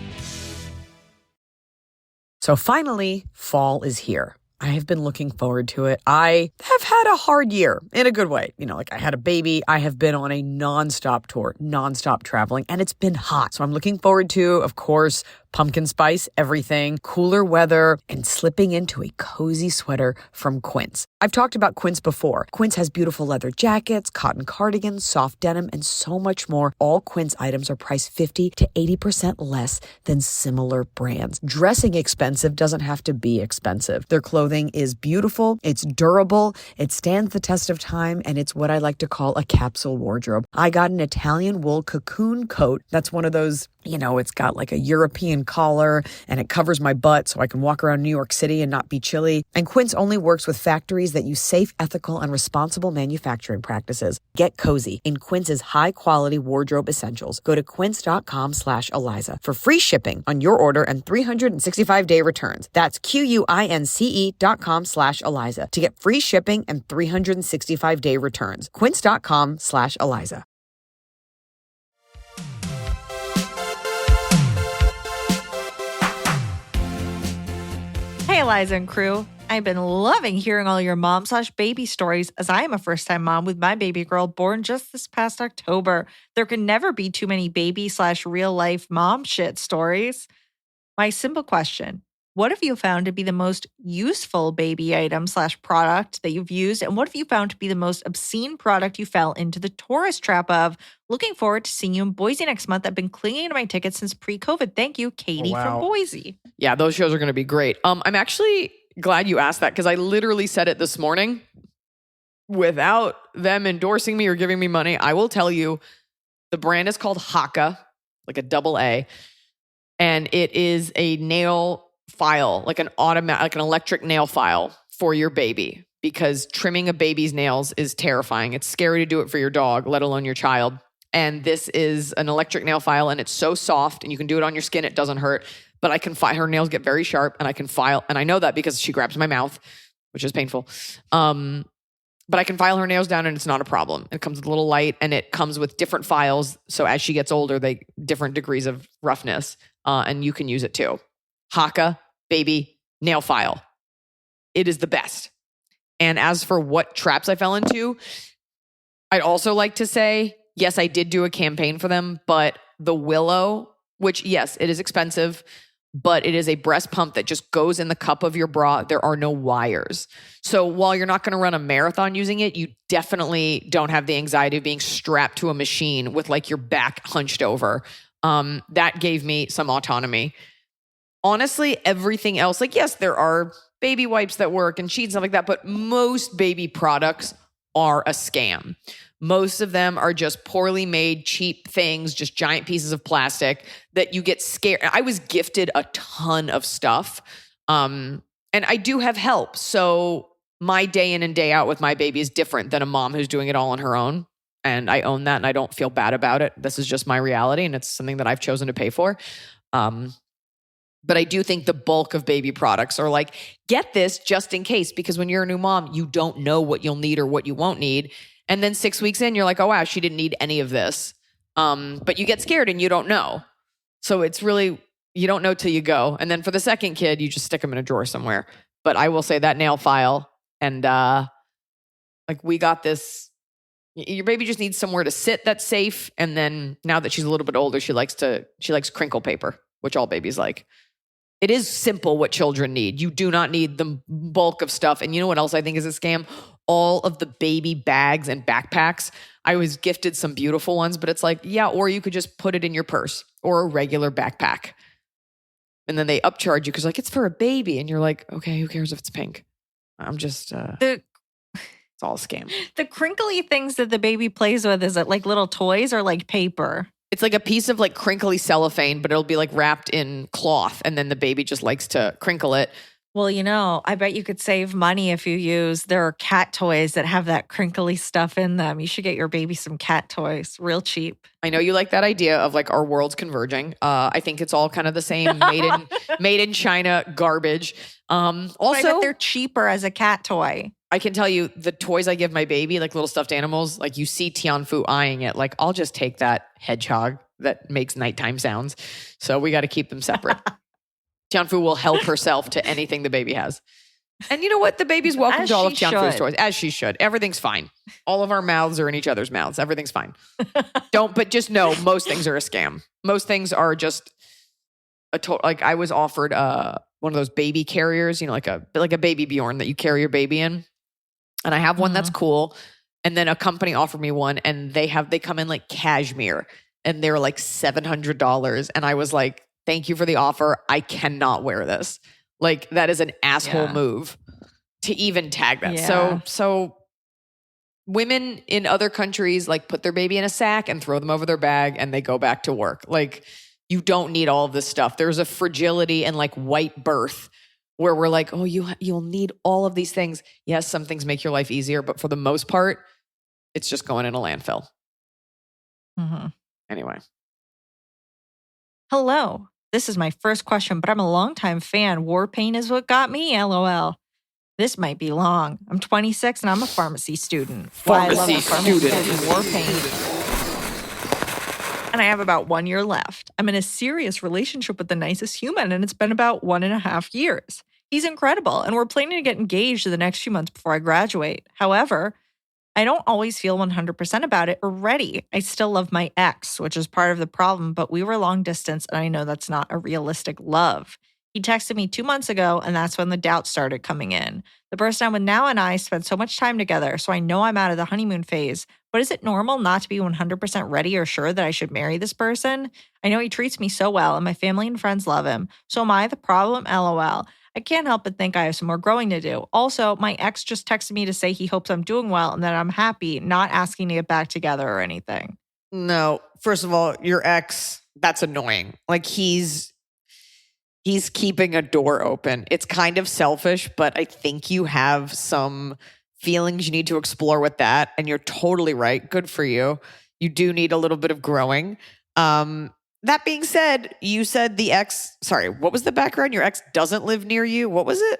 So finally, fall is here. I have been looking forward to it. I have had a hard year in a good way. You know, like I had a baby. I have been on a nonstop tour, nonstop traveling, and it's been hot. So I'm looking forward to, of course, pumpkin spice, everything, cooler weather, and slipping into a cozy sweater from Quince. I've talked about Quince before. Quince has beautiful leather jackets, cotton cardigans, soft denim, and so much more. All Quince items are priced 50 to 80% less than similar brands. Dressing expensive doesn't have to be expensive. Their clothing is beautiful, it's durable, it stands the test of time, and it's what I like to call a capsule wardrobe. I got an Italian wool cocoon coat that's one of those It's got like a European collar and it covers my butt so I can walk around New York City and not be chilly. And Quince only works with factories that use safe, ethical, and responsible manufacturing practices. Get cozy in Quince's high-quality wardrobe essentials. Go to quince.com/Iliza for free shipping on your order and 365-day returns. That's QUINCE.com/Iliza to get free shipping and 365-day returns. Quince.com/Iliza. Hey, Eliza and crew. I've been loving hearing all your mom/baby stories as I am a first-time mom with my baby girl born just this past October. There can never be too many baby/real-life mom shit stories. My simple question, what have you found to be the most useful baby item/product that you've used? And what have you found to be the most obscene product you fell into the tourist trap of? Looking forward to seeing you in Boise next month. I've been clinging to my tickets since pre-COVID. Thank you, Katie from Boise. Yeah, those shows are going to be great. I'm actually glad you asked that because I literally said it this morning without them endorsing me or giving me money. I will tell you, the brand is called Haka, like a double A, and it is a nail file, like an electric nail file for your baby, because trimming a baby's nails is terrifying. It's scary to do it for your dog, let alone your child. And this is an electric nail file, and it's so soft, and you can do it on your skin. It doesn't hurt. But I can file, her nails get very sharp, and I can file, and I know that because she grabs my mouth, which is painful. But I can file her nails down, and it's not a problem. It comes with a little light, and it comes with different files. So as she gets older, they different degrees of roughness, and you can use it too. Haka baby nail file. It is the best. And as for what traps I fell into, I'd also like to say, yes, I did do a campaign for them, but the Willow, which yes, it is expensive, but it is a breast pump that just goes in the cup of your bra. There are no wires. So while you're not going to run a marathon using it, you definitely don't have the anxiety of being strapped to a machine with like your back hunched over. That gave me some autonomy. Honestly, everything else, like yes, there are baby wipes that work and sheets and stuff like that, but most baby products are a scam. Most of them are just poorly made, cheap things, just giant pieces of plastic that you get scared. I was gifted a ton of stuff. And I do have help. So my day in and day out with my baby is different than a mom who's doing it all on her own. And I own that and I don't feel bad about it. This is just my reality and it's something that I've chosen to pay for. But I do think the bulk of baby products are like, get this just in case, because when you're a new mom, you don't know what you'll need or what you won't need. And then 6 weeks in, you're like, oh, wow, she didn't need any of this. But you get scared and you don't know. So it's really, you don't know till you go. And then for the second kid, you just stick them in a drawer somewhere. But I will say that nail file and like we got this, your baby just needs somewhere to sit that's safe. And then now that she's a little bit older, she likes crinkle paper, which all babies like. It is simple what children need. You do not need the bulk of stuff. And you know what else I think is a scam? All of the baby bags and backpacks. I was gifted some beautiful ones, but it's like, yeah, or you could just put it in your purse or a regular backpack. And then they upcharge you because like, it's for a baby. And you're like, okay, who cares if it's pink? I'm just, it's all a scam. The crinkly things that the baby plays with, is it like little toys or like paper? It's like a piece of like crinkly cellophane, but it'll be like wrapped in cloth. And then the baby just likes to crinkle it. Well, I bet you could save money if you there are cat toys that have that crinkly stuff in them. You should get your baby some cat toys, real cheap. I know you like that idea of like our worlds converging. I think it's all kind of the same made in China garbage. Also, I bet they're cheaper as a cat toy. I can tell you the toys I give my baby, like little stuffed animals, like you see Tianfu eyeing it. Like, I'll just take that hedgehog that makes nighttime sounds. So we got to keep them separate. Tianfu will help herself to anything the baby has. And you know what? The baby's welcome to all of Tianfu's toys, as she should. Everything's fine. All of our mouths are in each other's mouths. Everything's fine. But just know most things are a scam. Most things are just like I was offered one of those baby carriers, like a baby Bjorn that you carry your baby in. And I have one that's cool. And then a company offered me one and they come in like cashmere and they're like $700. And I was like, thank you for the offer. I cannot wear this. Like that is an asshole move to even tag that. Yeah. So women in other countries like put their baby in a sack and throw them over their bag and they go back to work. Like You don't need all of this stuff. There's a fragility and like white birth where we're like, oh, you'll need all of these things. Yes, some things make your life easier, but for the most part, it's just going in a landfill. Mm-hmm. Anyway. Hello. This is my first question, but I'm a longtime fan. War paint is what got me, LOL. This might be long. I'm 26 and I'm a pharmacy student. Pharmacy student. War paint. And I have about 1 year left. I'm in a serious relationship with the nicest human, and it's been about 1.5 years. He's incredible, and we're planning to get engaged in the next few months before I graduate. However, I don't always feel 100% about it or ready. I still love my ex, which is part of the problem, but we were long distance, and I know that's not a realistic love. He texted me 2 months ago, and that's when the doubt started coming in. The person I'm with now and I spent so much time together, so I know I'm out of the honeymoon phase. But is it normal not to be 100% ready or sure that I should marry this person? I know he treats me so well, and my family and friends love him. So am I the problem? LOL. I can't help but think I have some more growing to do. Also, my ex just texted me to say he hopes I'm doing well and that I'm happy, not asking to get back together or anything. No, first of all, your ex, that's annoying. Like he's keeping a door open. It's kind of selfish, but I think you have some feelings you need to explore with that. And you're totally right. Good for you. You do need a little bit of growing. That being said, you said what was the background? Your ex doesn't live near you. What was it?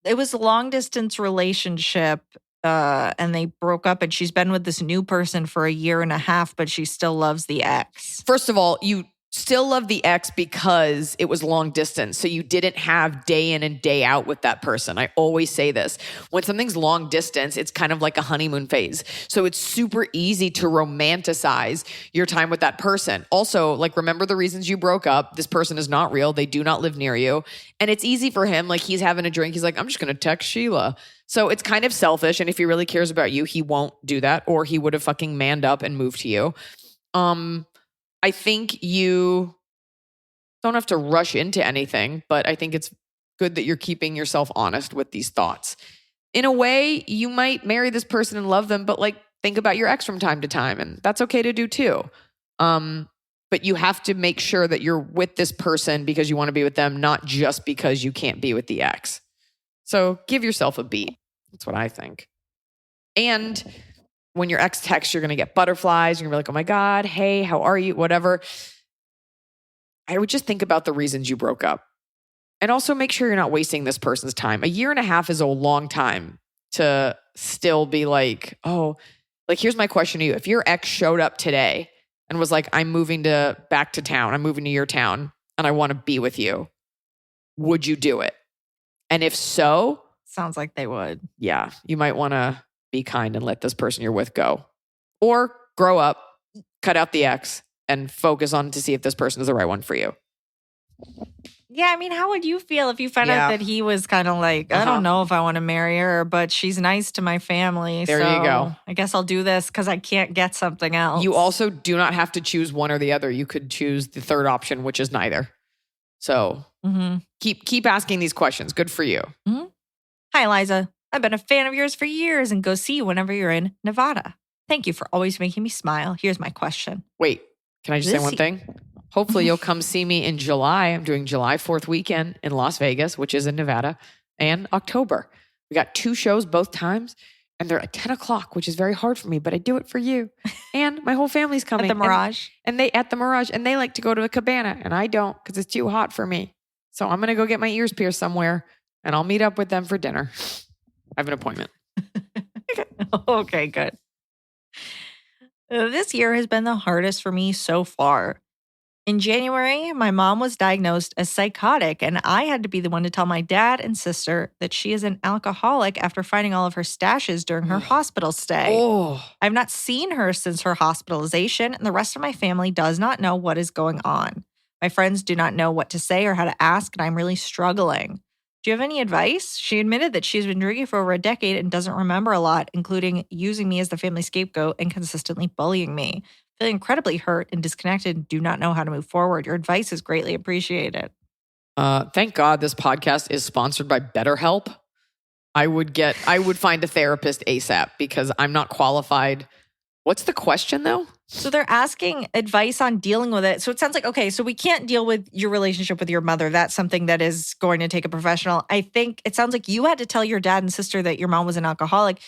It was a long distance relationship. And they broke up, and she's been with this new person for 1.5 years, but she still loves the ex. First of all, you still love the ex because it was long distance. So you didn't have day in and day out with that person. I always say this. When something's long distance, it's kind of like a honeymoon phase. So it's super easy to romanticize your time with that person. Also, like, remember the reasons you broke up. This person is not real. They do not live near you. And it's easy for him. Like, he's having a drink. He's like, I'm just going to text Sheila. So it's kind of selfish. And if he really cares about you, he won't do that, or he would have fucking manned up and moved to you. I think you don't have to rush into anything, but I think it's good that you're keeping yourself honest with these thoughts. In a way, you might marry this person and love them, but like, think about your ex from time to time, and that's okay to do too. But you have to make sure that you're with this person because you want to be with them, not just because you can't be with the ex. So give yourself a beat. That's what I think. And when your ex texts, you're going to get butterflies. You're going to be like, oh my God, hey, how are you? Whatever. I would just think about the reasons you broke up. And also make sure you're not wasting this person's time. 1.5 years is a long time to still be like, oh, like, here's my question to you. If your ex showed up today and was like, I'm moving back to town, I'm moving to your town, and I want to be with you, would you do it? And if so, sounds like they would. Yeah, you might want to be kind and let this person you're with go. Or grow up, cut out the ex, and focus on to see if this person is the right one for you. Yeah, I mean, how would you feel if you found out that he was kind of like, I don't know if I want to marry her, but she's nice to my family. There you go. I guess I'll do this because I can't get something else. You also do not have to choose one or the other. You could choose the third option, which is neither. So keep asking these questions. Good for you. Mm-hmm. Hi, Iliza. I've been a fan of yours for years and go see you whenever you're in Nevada. Thank you for always making me smile. Here's my question. Wait, can I just say one thing? Hopefully you'll come see me in July. I'm doing July 4th weekend in Las Vegas, which is in Nevada, and October. We got 2 shows both times, and they're at 10 o'clock, which is very hard for me, but I do it for you. And my whole family's coming. At the Mirage? And they at the Mirage, and they like to go to a cabana, and I don't because it's too hot for me. So I'm going to go get my ears pierced somewhere, and I'll meet up with them for dinner. I have an appointment. Okay, good. This year has been the hardest for me so far. In January, my mom was diagnosed as psychotic, and I had to be the one to tell my dad and sister that she is an alcoholic after finding all of her stashes during her hospital stay. I've not seen her since her hospitalization, and the rest of my family does not know what is going on. My friends do not know what to say or how to ask, and I'm really struggling. Do you have any advice? She admitted that she's been drinking for over a decade and doesn't remember a lot, including using me as the family scapegoat and consistently bullying me. Feeling incredibly hurt and disconnected and do not know how to move forward. Your advice is greatly appreciated. Thank God this podcast is sponsored by BetterHelp. I would find a therapist ASAP because I'm not qualified. What's the question though? So they're asking advice on dealing with it. So it sounds like, okay, so we can't deal with your relationship with your mother. That's something that is going to take a professional. I think it sounds like you had to tell your dad and sister that your mom was an alcoholic.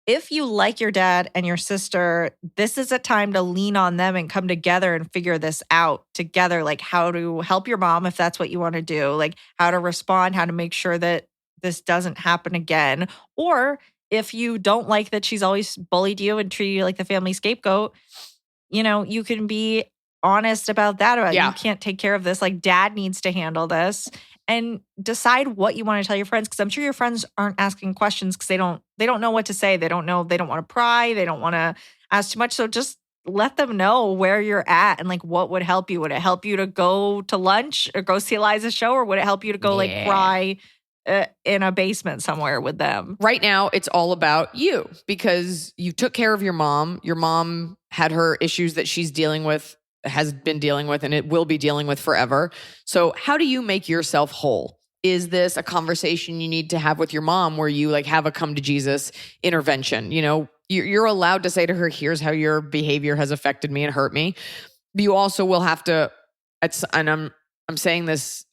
If you like your dad and your sister, this is a time to lean on them and come together and figure this out together, like how to help your mom if that's what you want to do, like how to respond, how to make sure that this doesn't happen again. Or if you don't like that she's always bullied you and treated you like the family scapegoat, you can be honest about that. You can't take care of this. Like dad needs to handle this, and decide what you want to tell your friends. Because I'm sure your friends aren't asking questions because they don't know what to say. They don't know. They don't want to pry. They don't want to ask too much. So just let them know where you're at and like what would help you. Would it help you to go to lunch or go see Iliza's show, or would it help you to go like cry in a basement somewhere with them? Right now, it's all about you because you took care of your mom. Your mom had her issues that she's dealing with, has been dealing with, and it will be dealing with forever. So how do you make yourself whole? Is this a conversation you need to have with your mom where you like have a come to Jesus intervention? You're allowed to say to her, here's how your behavior has affected me and hurt me. But you also will have to, and I'm saying this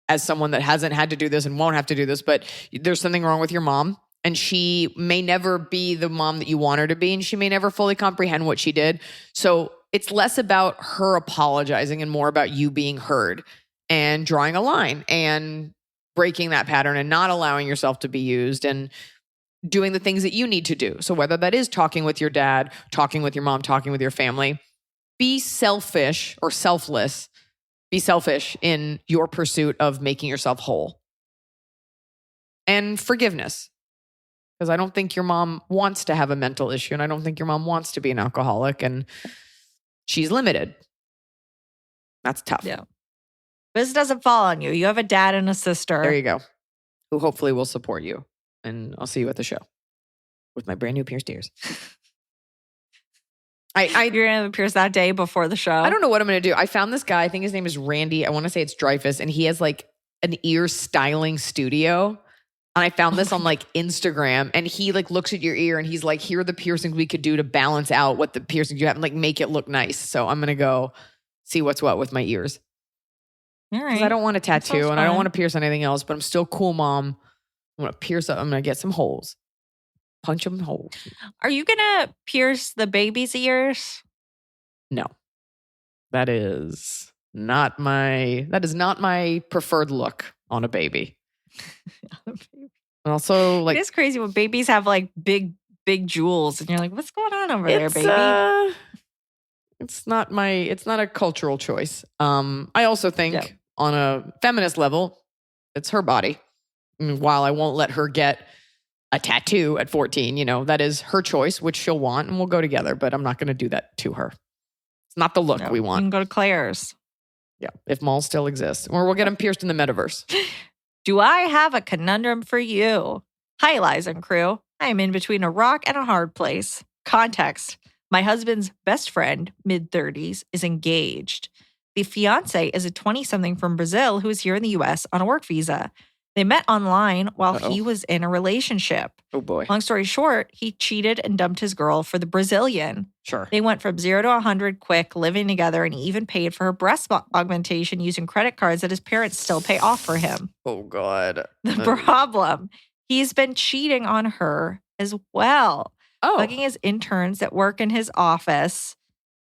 as someone that hasn't had to do this and won't have to do this, but there's something wrong with your mom, and she may never be the mom that you want her to be, and she may never fully comprehend what she did. So it's less about her apologizing and more about you being heard and drawing a line and breaking that pattern and not allowing yourself to be used and doing the things that you need to do. So whether that is talking with your dad, talking with your mom, talking with your family, be selfish or selfless. Be selfish in your pursuit of making yourself whole. And forgiveness. Because I don't think your mom wants to have a mental issue, and I don't think your mom wants to be an alcoholic, and she's limited. That's tough. Yeah. This doesn't fall on you. You have a dad and a sister. There you go. Who hopefully will support you. And I'll see you at the show with my brand new pierced ears. You're going to pierce that day before the show? I don't know what I'm going to do. I found this guy. I think his name is Randy. I want to say it's Dreyfus. And he has like an ear styling studio. And I found this on like Instagram. And he like looks at your ear and he's like, here are the piercings we could do to balance out what the piercings you have and like make it look nice. So I'm going to go see what's what with my ears. All right. I don't want a tattoo and I don't fun. want to pierce anything else, but I'm still cool, mom. I'm going to pierce up. I'm going to get some holes. Punch them holes. Are you going to pierce the baby's ears? No. That is not my preferred look on a baby. And also, like, it is crazy when babies have like big jewels and you're like, what's going on over there, baby? It's not a cultural choice. I also think on a feminist level, it's her body. And while I won't let her get a tattoo at 14, that is her choice, which she'll want, and we'll go together, but I'm not going to do that to her. It's not the look we want. You can go to Claire's. Yeah, if malls still exist. Or we'll get them pierced in the metaverse. Do I have a conundrum for you? Hi, Iliza and crew. I am in between a rock and a hard place. Context. My husband's best friend, mid-30s, is engaged. The fiance is a 20-something from Brazil who is here in the U.S. on a work visa. They met online while he was in a relationship. Oh, boy. Long story short, he cheated and dumped his girl for the Brazilian. Sure. They went from 0 to 100 quick, living together, and he even paid for her breast augmentation using credit cards that his parents still pay off for him. Oh, God. The problem, he's been cheating on her as well. Bugging his interns that work in his office,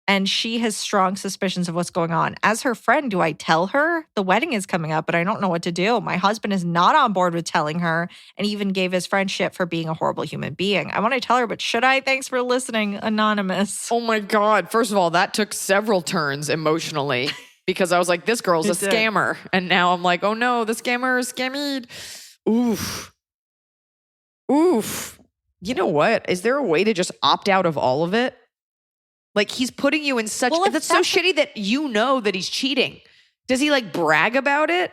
and she has strong suspicions of what's going on. As her friend, do I tell her? The wedding is coming up, but I don't know what to do. My husband is not on board with telling her and even gave his friend shit for being a horrible human being. I want to tell her, but should I? Thanks for listening, Anonymous. Oh, my God. First of all, that took several turns emotionally because I was like, this girl's a scammer. And now I'm like, oh, no, the scammer is scammied. Oof. You know what? Is there a way to just opt out of all of it? Like, he's putting you in such... Well, that's so shitty that you know that he's cheating. Does he, like, brag about it?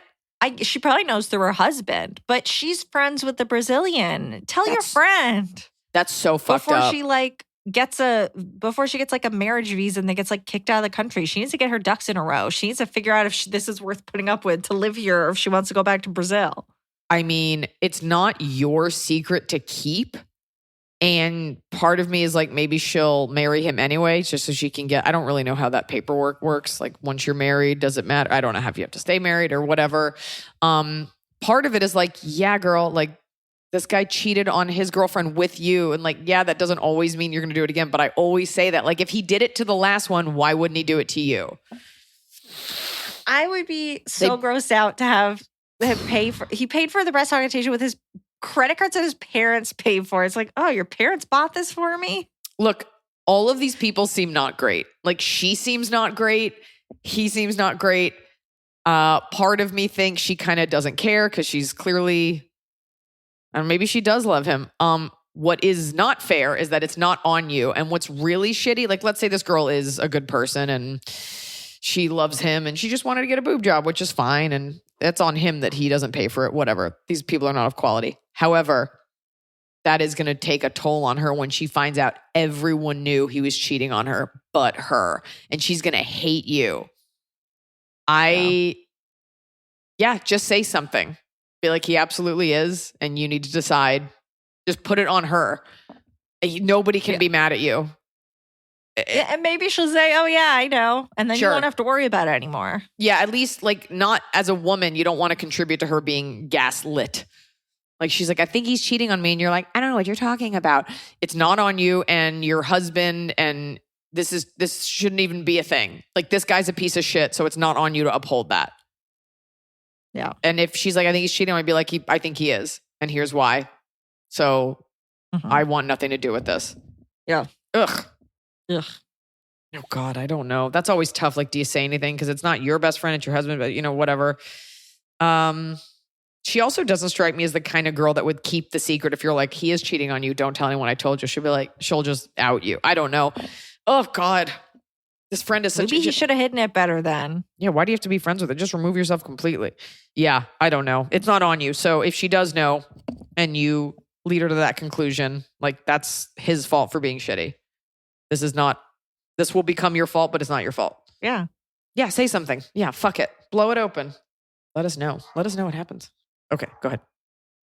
She probably knows through her husband, but she's friends with the Brazilian. Tell your friend. That's so fucked up. Before she gets, like, a marriage visa and they gets, like, kicked out of the country, she needs to get her ducks in a row. She needs to figure out if this is worth putting up with to live here or if she wants to go back to Brazil. I mean, it's not your secret to keep. And part of me is like, maybe she'll marry him anyway, just so she can get, I don't really know how that paperwork works. Like once you're married, does it matter? I don't know if you have to stay married or whatever. Part of it is like, yeah, girl, like this guy cheated on his girlfriend with you. And like, yeah, that doesn't always mean you're going to do it again. But I always say that, like, if he did it to the last one, why wouldn't he do it to you? I would be so grossed out to have him he paid for the breast augmentation with his credit cards that his parents paid for. It's like, oh, your parents bought this for me? Look, all of these people seem not great. Like she seems not great. He seems not great. Part of me thinks she kind of doesn't care because she's clearly, and maybe she does love him. What is not fair is that it's not on you. And what's really shitty, like let's say this girl is a good person and she loves him and she just wanted to get a boob job, which is fine. And it's on him that he doesn't pay for it, whatever. These people are not of quality. However, that is going to take a toll on her when she finds out everyone knew he was cheating on her but her. And she's going to hate you. Just say something. Be like, he absolutely is. And you need to decide. Just put it on her. Nobody can be mad at you. And maybe she'll say, oh, yeah, I know. And then you won't have to worry about it anymore. Yeah, at least like not as a woman, you don't want to contribute to her being gaslit. Like she's like, I think he's cheating on me. And you're like, I don't know what you're talking about. It's not on you and your husband. And this shouldn't even be a thing. Like this guy's a piece of shit. So it's not on you to uphold that. Yeah. And if she's like, I think he's cheating, I'd be like, I think he is. And here's why. So I want nothing to do with this. Yeah. Ugh. Oh God, I don't know. That's always tough. Like, do you say anything? Because it's not your best friend, it's your husband, but whatever. She also doesn't strike me as the kind of girl that would keep the secret. If you're like, he is cheating on you, don't tell anyone I told you. She'll be like, she'll just out you. I don't know. Oh God. This friend is such Maybe he should have hidden it better then. Yeah, why do you have to be friends with it? Just remove yourself completely. Yeah, I don't know. It's not on you. So if she does know and you lead her to that conclusion, like that's his fault for being shitty. This will become your fault, but it's not your fault. Yeah. Yeah, say something. Yeah, fuck it. Blow it open. Let us know. Let us know what happens. Okay, go ahead.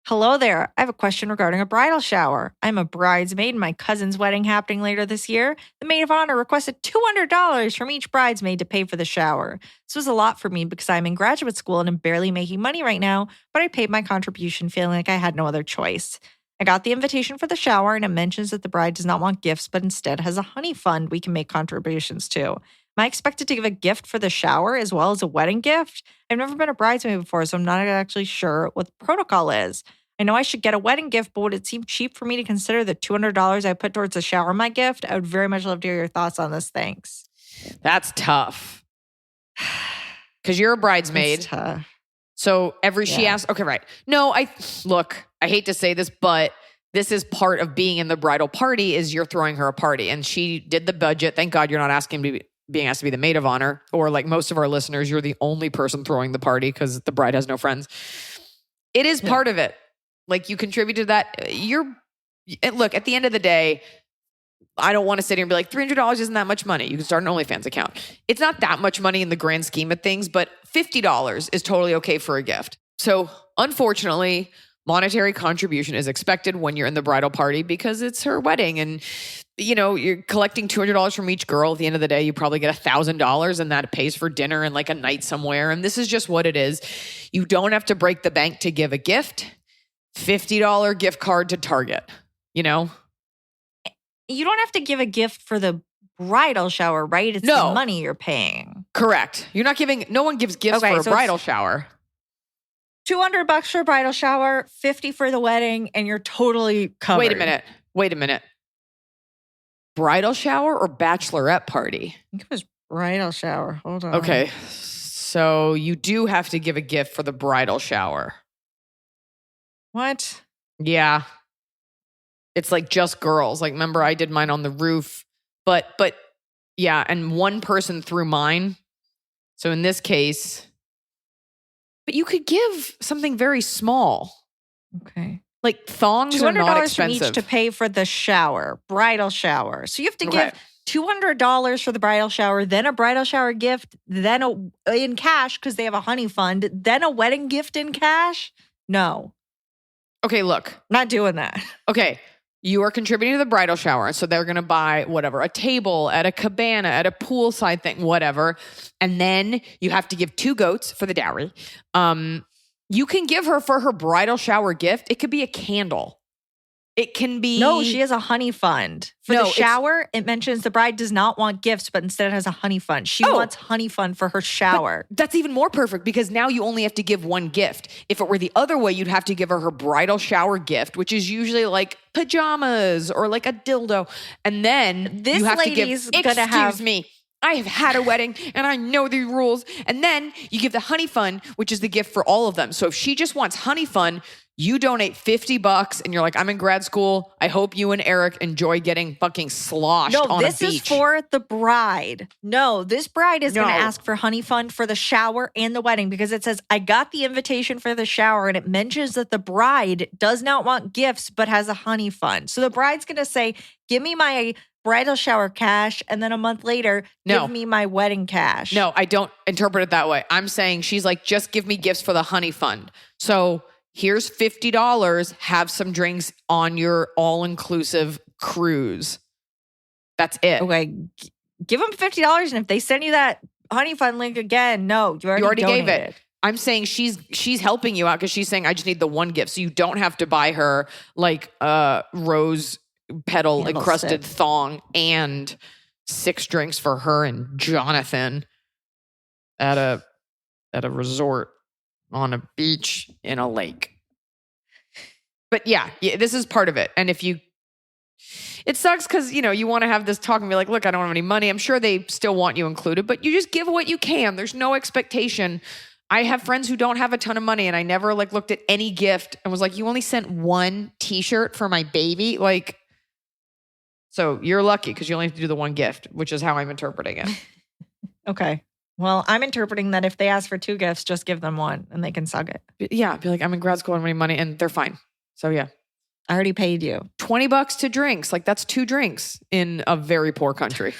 Hello there. I have a question regarding a bridal shower. I'm a bridesmaid in my cousin's wedding happening later this year. The maid of honor requested $200 from each bridesmaid to pay for the shower. This was a lot for me because I'm in graduate school and I'm barely making money right now, but I paid my contribution feeling like I had no other choice. I got the invitation for the shower and it mentions that the bride does not want gifts, but instead has a honey fund we can make contributions to. Am I expected to give a gift for the shower as well as a wedding gift? I've never been a bridesmaid before, so I'm not actually sure what the protocol is. I know I should get a wedding gift, but would it seem cheap for me to consider the $200 I put towards the shower my gift? I would very much love to hear your thoughts on this. Thanks. That's tough. Because you're a bridesmaid. It's tough. So she asks, okay, right. No, I hate to say this, but this is part of being in the bridal party is you're throwing her a party. And she did the budget. Thank God you're not being asked to be the maid of honor. Or like most of our listeners, you're the only person throwing the party because the bride has no friends. It is part of it. Like you contributed to that. Look, at the end of the day, I don't want to sit here and be like, $300 isn't that much money. You can start an OnlyFans account. It's not that much money in the grand scheme of things, but $50 is totally okay for a gift. So unfortunately, monetary contribution is expected when you're in the bridal party because it's her wedding. And, you're collecting $200 from each girl. At the end of the day, you probably get $1,000 and that pays for dinner and like a night somewhere. And this is just what it is. You don't have to break the bank to give a gift. $50 gift card to Target, You don't have to give a gift for the bridal shower, right? It's the money you're paying. Correct. You're not giving, no one gives gifts for a bridal shower. $200 for a bridal shower, $50 for the wedding, and you're totally covered. Wait a minute. Bridal shower or bachelorette party? I think it was bridal shower. Hold on. Okay. So you do have to give a gift for the bridal shower. What? Yeah. It's like just girls. Like, remember I did mine on the roof, but yeah. And one person threw mine. So in this case, but you could give something very small. Okay. Like thongs are not expensive. $200 from each to pay for the shower, bridal shower. So you have to give $200 for the bridal shower, then a bridal shower gift, then in cash because they have a honey fund, then a wedding gift in cash. No. Okay, look. Not doing that. Okay. You are contributing to the bridal shower. So they're going to buy whatever, a table at a cabana, at a poolside thing, whatever. And then you have to give 2 goats for the dowry. You can give her for her bridal shower gift. It could be a candle. It can be. No, she has a honey fund. For the shower, it mentions the bride does not want gifts, but instead has a honey fund. She wants honey fund for her shower. But that's even more perfect because now you only have to give 1 gift. If it were the other way, you'd have to give her bridal shower gift, which is usually like pajamas or like a dildo. And then this you have to give, excuse me, I have had a wedding and I know the rules. And then you give the honey fund, which is the gift for all of them. So if she just wants honey fund, you donate $50 and you're like, I'm in grad school. I hope you and Eric enjoy getting fucking sloshed on a beach. No, this is for the bride. No, this bride is going to ask for honey fund for the shower and the wedding because it says, I got the invitation for the shower and it mentions that the bride does not want gifts but has a honey fund. So the bride's going to say, give me my bridal shower cash and then a month later, give me my wedding cash. No, I don't interpret it that way. I'm saying she's like, just give me gifts for the honey fund. So here's $50. Have some drinks on your all-inclusive cruise. That's it. Okay. Give them $50. And if they send you that honey fund link again, no, you already gave it. I'm saying she's helping you out because she's saying, I just need the 1 gift. So you don't have to buy her like a rose petal encrusted thong and 6 drinks for her and Jonathan at a resort on a beach in a lake. But yeah, this is part of it. And it sucks because, you want to have this talk and be like, look, I don't have any money. I'm sure they still want you included, but you just give what you can. There's no expectation. I have friends who don't have a ton of money and I never looked at any gift and was like, you only sent 1 t-shirt for my baby. So you're lucky because you only have to do the 1 gift, which is how I'm interpreting it. Okay. Well, I'm interpreting that if they ask for 2 gifts, just give them 1 and they can suck it. Yeah. Be like, I'm in grad school, I don't have any money, and they're fine. So yeah. I already paid you. $20 to drinks. That's 2 drinks in a very poor country.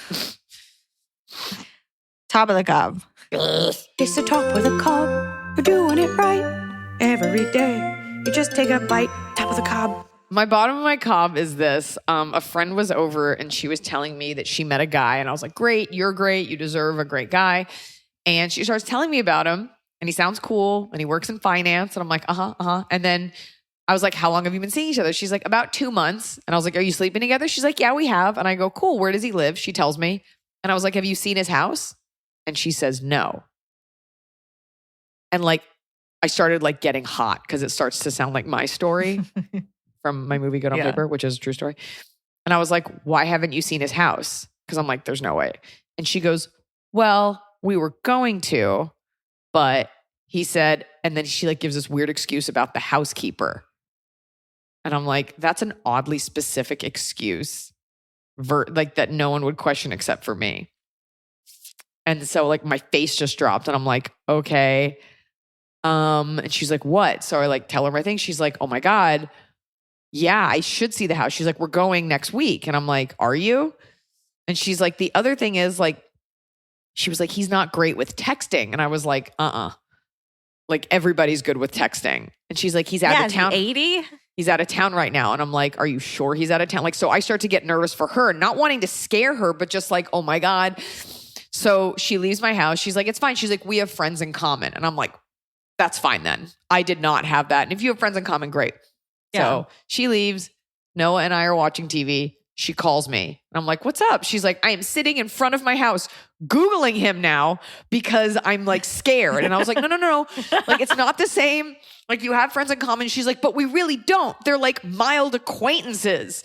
Top of the cob. It's the top of the cob. We're doing it right every day. You just take a bite. Top of the cob. My bottom of my cob is this. A friend was over and she was telling me that she met a guy and I was like, great, you're great. You deserve a great guy. And she starts telling me about him and he sounds cool and he works in finance. And I'm like, And then I was like, how long have you been seeing each other? She's like, about 2 months. And I was like, are you sleeping together? She's like, yeah, we have. And I go, cool. Where does he live? She tells me. And I was like, have you seen his house? And she says, no. And I started getting hot because it starts to sound like my story. From my movie Good on Paper, which is a true story. And I was like, why haven't you seen his house? Because I'm like, there's no way. And she goes, well, we were going to, but he said, and then she gives this weird excuse about the housekeeper. And I'm like, that's an oddly specific excuse that no one would question except for me. And so my face just dropped and I'm like, okay. And she's like, what? So I tell her my thing. She's like, oh my God. Yeah, I should see the house. She's like, we're going next week. And I'm like, are you? And she's like, the other thing is she was like, he's not great with texting. And I was like, everybody's good with texting. And she's like, he's out of town. 80? He's out of town right now. And I'm like, are you sure he's out of town? So I start to get nervous for her, not wanting to scare her, but just oh my God. So she leaves my house. She's like, it's fine. She's like, we have friends in common. And I'm like, that's fine then. I did not have that. And if you have friends in common, great. Yeah. So she leaves. Noah and I are watching TV. She calls me and I'm like, what's up? She's like, I am sitting in front of my house Googling him now because I'm scared. And I was like, no. It's not the same. You have friends in common. She's like, but we really don't. They're mild acquaintances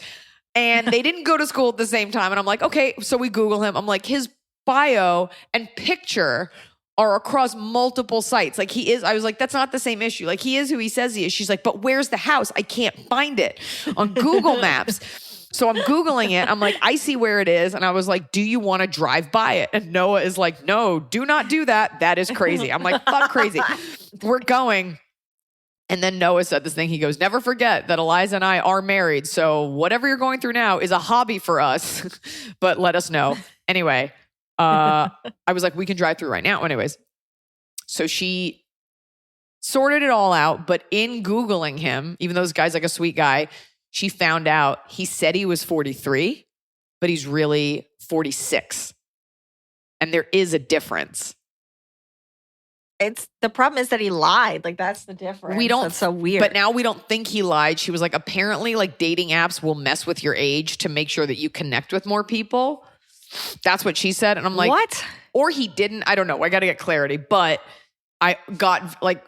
and they didn't go to school at the same time. And I'm like, okay. So we Google him. I'm like, his bio and picture are across multiple sites. He is, I was like, that's not the same issue. He is who he says he is. She's like, but where's the house? I can't find it on Google Maps. So I'm Googling it. I'm like, I see where it is. And I was like, do you want to drive by it? And Noah is like, no, do not do that. That is crazy. I'm like, fuck crazy. We're going. And then Noah said this thing. He goes, never forget that Iliza and I are married. So whatever you're going through now is a hobby for us, but let us know. Anyway. I was like, we can drive through right now. Anyways, so she sorted it all out, but in Googling him, even though this guy's a sweet guy, she found out he said he was 43, but he's really 46. And there is a difference. It's the problem is that he lied. Like that's the difference. That's so weird. But now we don't think he lied. She was like, apparently like dating apps will mess with your age to make sure that you connect with more people. That's what she said. And I'm like, what? Or he didn't. I don't know. I got to get clarity. But I got like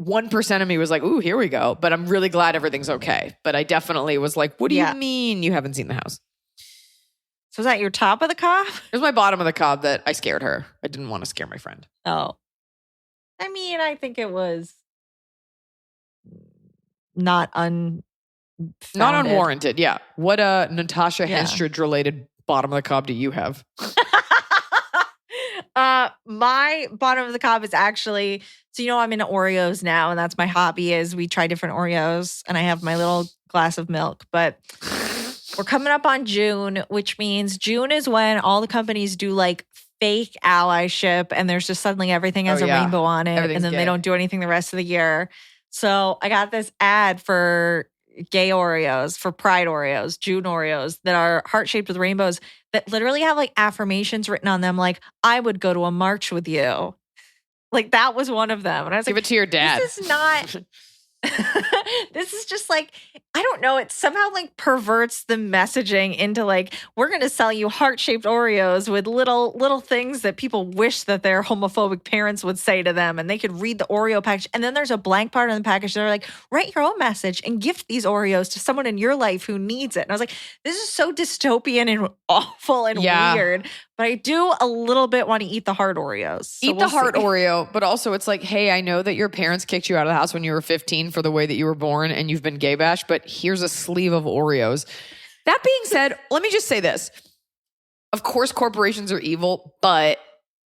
1% of me was like, ooh, here we go. But I'm really glad everything's okay. But I definitely was like, what do you mean you haven't seen the house? So is that your top of the cob? It was my bottom of the cob that I scared her. I didn't want to scare my friend. Oh. I mean, I think it was not unwarranted. Yeah. What Natasha Henstridge related bottom of the cob do you have? My bottom of the cob is actually, so I'm into Oreos now, and that's my hobby is we try different Oreos, and I have my little glass of milk, but we're coming up on June, which means June is when all the companies do like fake allyship, and there's just suddenly everything has a rainbow on it, and then they don't do anything the rest of the year. So I got this ad for gay Oreos, for Pride Oreos, June Oreos that are heart-shaped with rainbows that literally have like affirmations written on them, like, I would go to a march with you. Like that was one of them. And I was Give like, it to your dad. This is not... This is just like, I don't know. It somehow like perverts the messaging into like, we're going to sell you heart-shaped Oreos with little things that people wish that their homophobic parents would say to them, and they could read the Oreo package. And then there's a blank part on the package. They're like, write your own message and gift these Oreos to someone in your life who needs it. And I was like, this is so dystopian and awful and weird. But I do a little bit want to eat the heart Oreos. So eat the heart Oreo, but also it's like, hey, I know that your parents kicked you out of the house when you were 15 for the way that you were born and you've been gay bashed, but here's a sleeve of Oreos. That being said, let me just say this. Of course, corporations are evil, but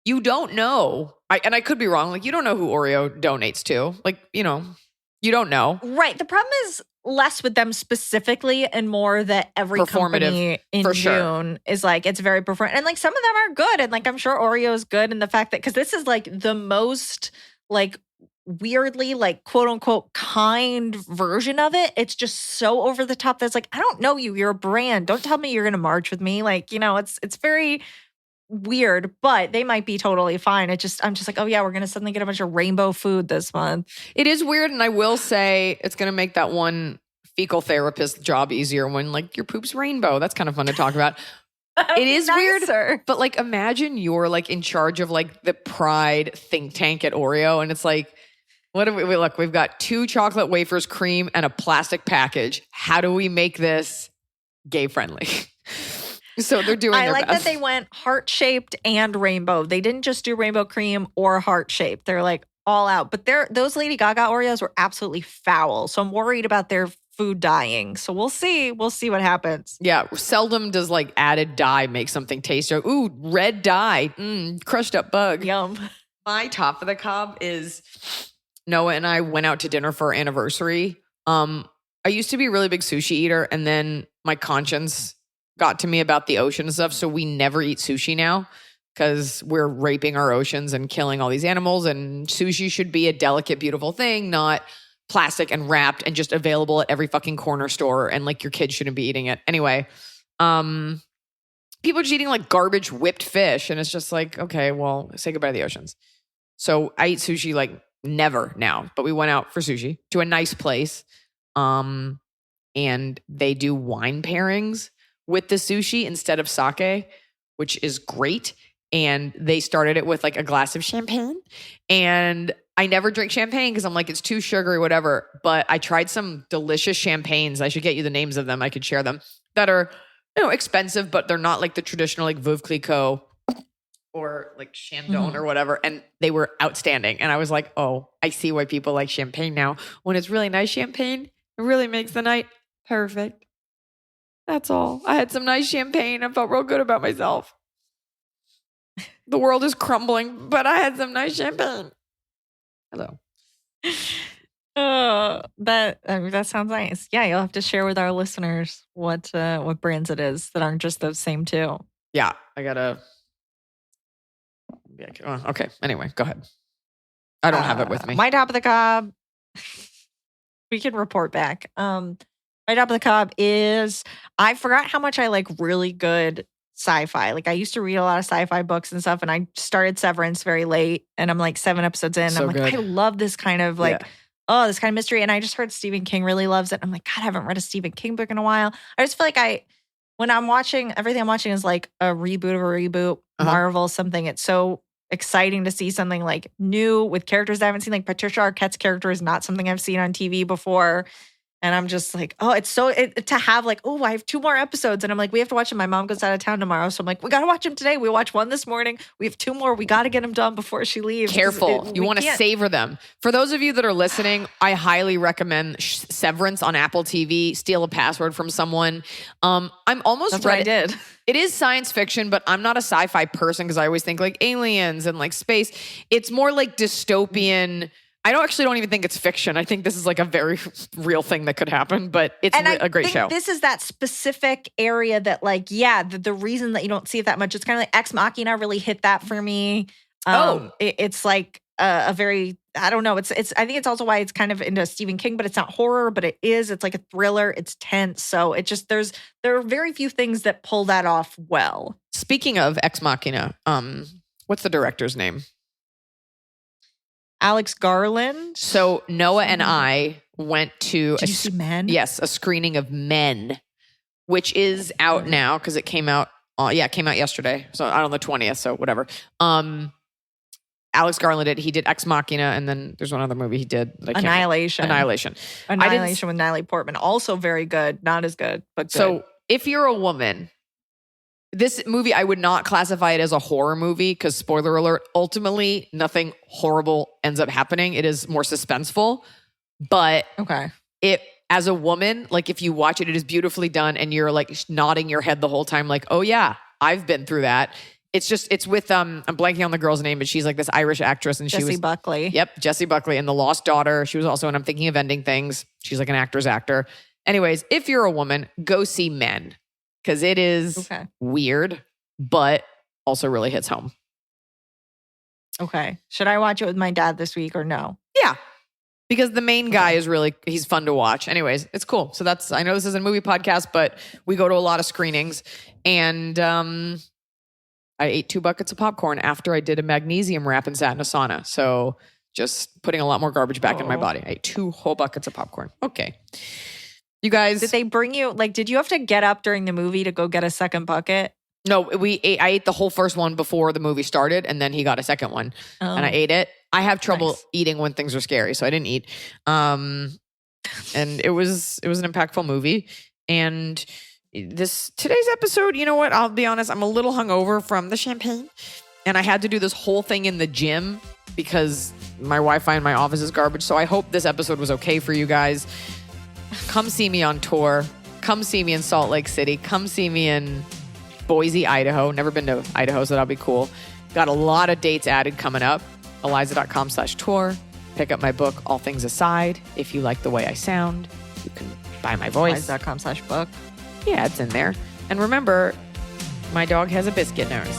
you don't know. And I could be wrong. Like, you don't know who Oreo donates to. Like, you don't know. Right. The problem is less with them specifically and more that every company in June is like, it's very performative. And like some of them are good. And like, I'm sure Oreo is good. And the fact that, because this is like the most like weirdly like quote unquote kind version of it. It's just so over the top. That's like, I don't know you. You're a brand. Don't tell me you're going to march with me. Like, it's very weird, but they might be totally fine. I'm just like, oh yeah, we're going to suddenly get a bunch of rainbow food this month. It is weird. And I will say it's going to make that one fecal therapist job easier when like your poop's rainbow. That's kind of fun to talk about. It is weird, but like imagine you're like in charge of like the Pride think tank at Oreo. And it's like, what do we look? We've got 2 chocolate wafers, cream, and a plastic package. How do we make this gay friendly? So they're doing their best. That they went heart-shaped and rainbow. They didn't just do rainbow cream or heart-shaped. They're like all out. But those Lady Gaga Oreos were absolutely foul. So I'm worried about their food dying. So we'll see. We'll see what happens. Yeah. Seldom does like added dye make something taste. Ooh, red dye. Crushed up bug. Yum. My top of the cob is Noah and I went out to dinner for our anniversary. I used to be a really big sushi eater, and then my conscience got to me about the ocean and stuff. So we never eat sushi now because we're raping our oceans and killing all these animals. And sushi should be a delicate, beautiful thing, not plastic and wrapped and just available at every fucking corner store. And like your kids shouldn't be eating it. Anyway, people are just eating like garbage whipped fish. And it's just like, okay, well, say goodbye to the oceans. So I eat sushi like never now, but we went out for sushi to a nice place. And they do wine pairings with the sushi instead of sake, which is great. And they started it with like a glass of champagne. And I never drink champagne because I'm like, it's too sugary, whatever. But I tried some delicious champagnes. I should get you the names of them. I could share them that are, expensive, but they're not like the traditional like Veuve Clicquot or like Chandon or whatever. And they were outstanding. And I was like, oh, I see why people like champagne now. When it's really nice champagne, it really makes the night perfect. That's all. I had some nice champagne. I felt real good about myself. The world is crumbling, but I had some nice champagne. Hello. That sounds nice. Yeah, you'll have to share with our listeners what brands it is that aren't just those same 2. Yeah, I gotta. Okay. Anyway, go ahead. I don't have it with me. My top of the cob. We can report back. Right Up the Cob is, I forgot how much I like really good sci-fi. Like I used to read a lot of sci-fi books and stuff, and I started Severance very late, and I'm like 7 episodes in. So I'm like, good. I love this kind of like, this kind of mystery. And I just heard Stephen King really loves it. I'm like, God, I haven't read a Stephen King book in a while. I just feel like when I'm watching, everything I'm watching is like a reboot of a reboot, Marvel, something. It's so exciting to see something like new with characters I haven't seen. Like Patricia Arquette's character is not something I've seen on TV before. And I'm just like, oh, it's so, to have like, oh, I have 2 more episodes. And I'm like, we have to watch them. My mom goes out of town tomorrow. So I'm like, we got to watch them today. We watched 1 this morning. We have 2 more. We got to get them done before she leaves. Careful. You want to savor them. For those of you that are listening, I highly recommend Severance on Apple TV. Steal a password from someone. I'm almost That's what I did. It is science fiction, but I'm not a sci-fi person because I always think like aliens and like space. It's more like dystopian. I don't even think it's fiction. I think this is like a very real thing that could happen, but it's a great show. This is that specific area that like, the reason that you don't see it that much, it's kind of like Ex Machina really hit that for me. It's like a very, I don't know. I think it's also why it's kind of into Stephen King, but it's not horror, but it is. It's like a thriller. It's tense. So it just, there are very few things that pull that off well. Speaking of Ex Machina, what's the director's name? Alex Garland. So Noah and I went to Did you see Men? Yes, a screening of Men, which is out now because it came out. It came out yesterday. So out on the 20th. So whatever. Alex Garland did. He did Ex Machina, and then there's one other movie he did. Annihilation. Annihilation with Natalie Portman. Also very good. Not as good, but good. So if you're a woman, this movie, I would not classify it as a horror movie because, spoiler alert, ultimately nothing horrible ends up happening. It is more suspenseful. But as a woman, like if you watch it, it is beautifully done and you're like nodding your head the whole time like, oh yeah, I've been through that. It's with, I'm blanking on the girl's name, but she's like this Irish actress and Jessie Buckley. Yep, Jessie Buckley and The Lost Daughter. She was also in I'm Thinking of Ending Things. She's like an actor's actor. Anyways, if you're a woman, go see Men. Because it is weird, but also really hits home. Okay. Should I watch it with my dad this week or no? Yeah. Because the main guy is he's fun to watch. Anyways, it's cool. So I know this is a movie podcast, but we go to a lot of screenings. And I ate 2 buckets of popcorn after I did a magnesium wrap and sat in a sauna. So just putting a lot more garbage back in my body. I ate 2 whole buckets of popcorn. Okay. You guys, did they bring you, like, did you have to get up during the movie to go get a second bucket? No, I ate the whole first one before the movie started, and then he got a second one, and I ate it. I have trouble eating when things are scary, so I didn't eat. And it was an impactful movie. And today's episode, you know what? I'll be honest, I'm a little hungover from the champagne, and I had to do this whole thing in the gym because my Wi-Fi in my office is garbage. So I hope this episode was okay for you guys. Come see me on tour. Come see me in Salt Lake City. Come see me in Boise, Idaho. Never been to Idaho, so that'll be cool. Got a lot of dates added coming up. Iliza.com/tour. Pick up my book, All Things Aside. If you like the way I sound, you can buy my voice. Iliza.com/book. Yeah, it's in there. And remember, my dog has a biscuit nose.